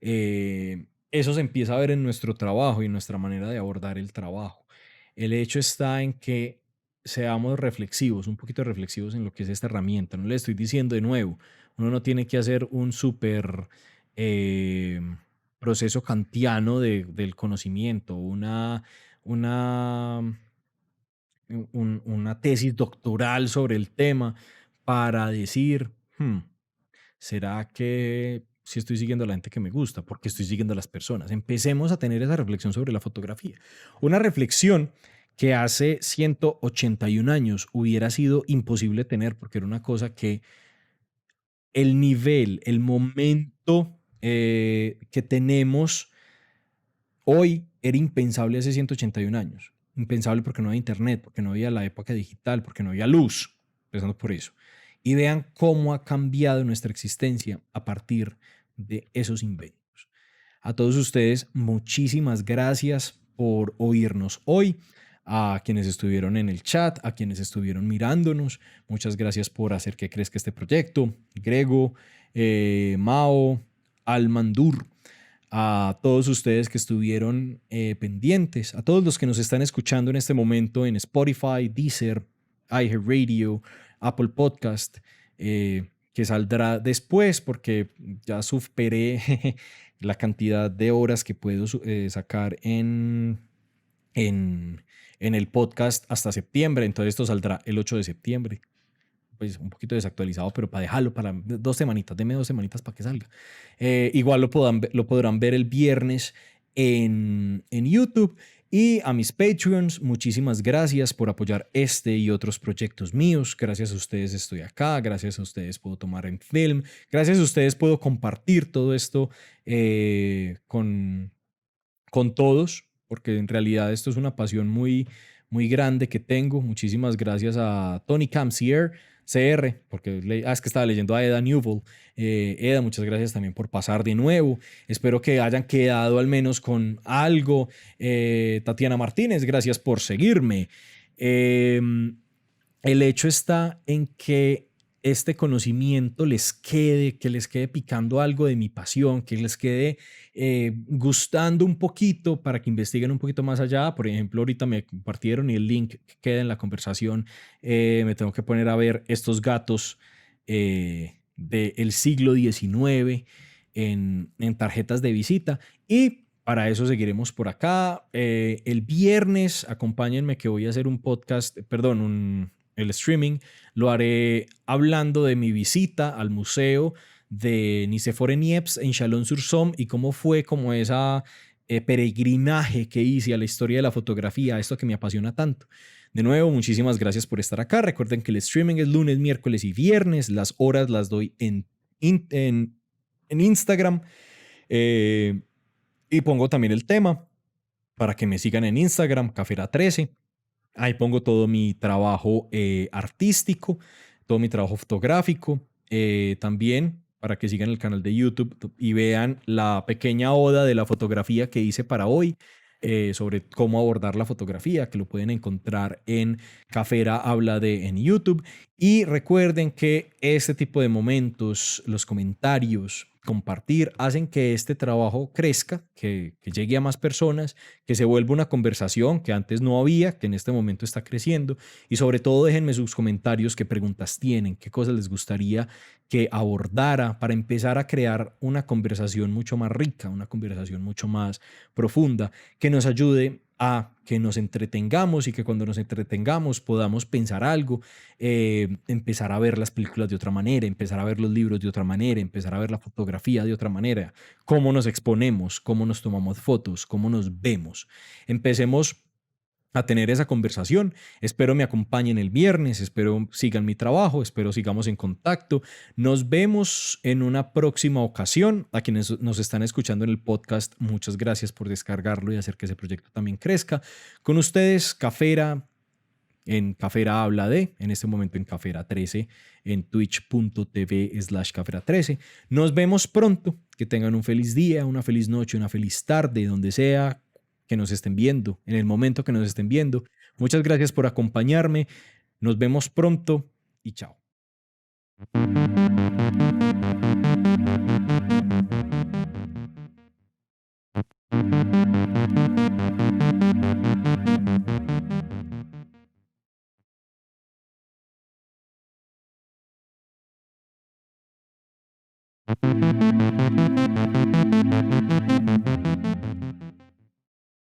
eso se empieza a ver en nuestro trabajo y en nuestra manera de abordar el trabajo. El hecho está en que seamos reflexivos, un poquito reflexivos en lo que es esta herramienta. No le estoy diciendo de nuevo, uno no tiene que hacer un súper eh, proceso kantiano del conocimiento, una, una tesis doctoral sobre el tema para decir, "Hmm, ¿será que si estoy siguiendo a la gente que me gusta? Porque estoy siguiendo a las personas". Empecemos a tener esa reflexión sobre la fotografía. Una reflexión que hace 181 años hubiera sido imposible tener porque era una cosa que el nivel, el momento que tenemos hoy era impensable hace 181 años. Impensable porque no había internet, porque no había la época digital, porque no había luz, empezando por eso. Y vean cómo ha cambiado nuestra existencia a partir de esos inventos. A todos ustedes, muchísimas gracias por oírnos hoy. A quienes estuvieron en el chat, a quienes estuvieron mirándonos, muchas gracias por hacer que crezca este proyecto. Grego, Mao, Almandur, a todos ustedes que estuvieron pendientes, a todos los que nos están escuchando en este momento en Spotify, Deezer, iHeartRadio, Apple Podcast, que saldrá después porque ya superé la cantidad de horas que puedo sacar en, en el podcast hasta septiembre. Entonces esto saldrá el 8 de septiembre. Pues un poquito desactualizado, pero para dejarlo para 2 semanitas, deme 2 semanitas para que salga. Igual lo podrán ver el viernes en YouTube. Y a mis Patreons, muchísimas gracias por apoyar este y otros proyectos míos. Gracias a ustedes estoy acá, gracias a ustedes puedo tomar en film, gracias a ustedes puedo compartir todo esto con todos, porque en realidad esto es una pasión muy, muy grande que tengo. Muchísimas gracias a Tony Camsier, CR, porque es que estaba leyendo a Eda Newell. Eda, muchas gracias también por pasar de nuevo. Espero que hayan quedado al menos con algo. Tatiana Martínez, gracias por seguirme. El hecho está en que este conocimiento les quede, que les quede picando algo de mi pasión, que les quede gustando un poquito para que investiguen un poquito más allá. Por ejemplo, ahorita me compartieron y el link que queda en la conversación, me tengo que poner a ver estos gatos del siglo XIX en tarjetas de visita y para eso seguiremos por acá. El viernes, acompáñenme que voy a hacer un podcast, perdón, el streaming, lo haré hablando de mi visita al museo de Nicéphore Niepce en Chalon-sur-Somme y cómo fue como esa peregrinaje que hice a la historia de la fotografía, a esto que me apasiona tanto. De nuevo, muchísimas gracias por estar acá. Recuerden que el streaming es lunes, miércoles y viernes. Las horas las doy en Instagram. Y pongo también el tema para que me sigan en Instagram, Cafera13. Ahí pongo todo mi trabajo artístico, todo mi trabajo fotográfico, también para que sigan el canal de YouTube y vean la pequeña oda de la fotografía que hice para hoy, sobre cómo abordar la fotografía, que lo pueden encontrar en Cafera Habla de en YouTube. Y recuerden que este tipo de momentos, los comentarios, compartir, hacen que este trabajo crezca, que llegue a más personas, que se vuelva una conversación que antes no había, que en este momento está creciendo. Y sobre todo déjenme sus comentarios, qué preguntas tienen, qué cosas les gustaría que abordara para empezar a crear una conversación mucho más rica, una conversación mucho más profunda, que nos ayude a que nos entretengamos y que cuando nos entretengamos podamos pensar algo, empezar a ver las películas de otra manera, empezar a ver los libros de otra manera, empezar a ver la fotografía de otra manera, cómo nos exponemos, cómo nos tomamos fotos, cómo nos vemos. Empecemos a tener esa conversación. Espero me acompañen el viernes, espero sigan mi trabajo, espero sigamos en contacto. Nos vemos en una próxima ocasión. A quienes nos están escuchando en el podcast, muchas gracias por descargarlo y hacer que ese proyecto también crezca. Con ustedes, Cafera, en Cafera Habla de, en este momento en Cafera 13, en twitch.tv/Cafera13. Nos vemos pronto. Que tengan un feliz día, una feliz noche, una feliz tarde, donde sea que nos estén viendo, en el momento que nos estén viendo. Muchas gracias por acompañarme. Nos vemos pronto y chao.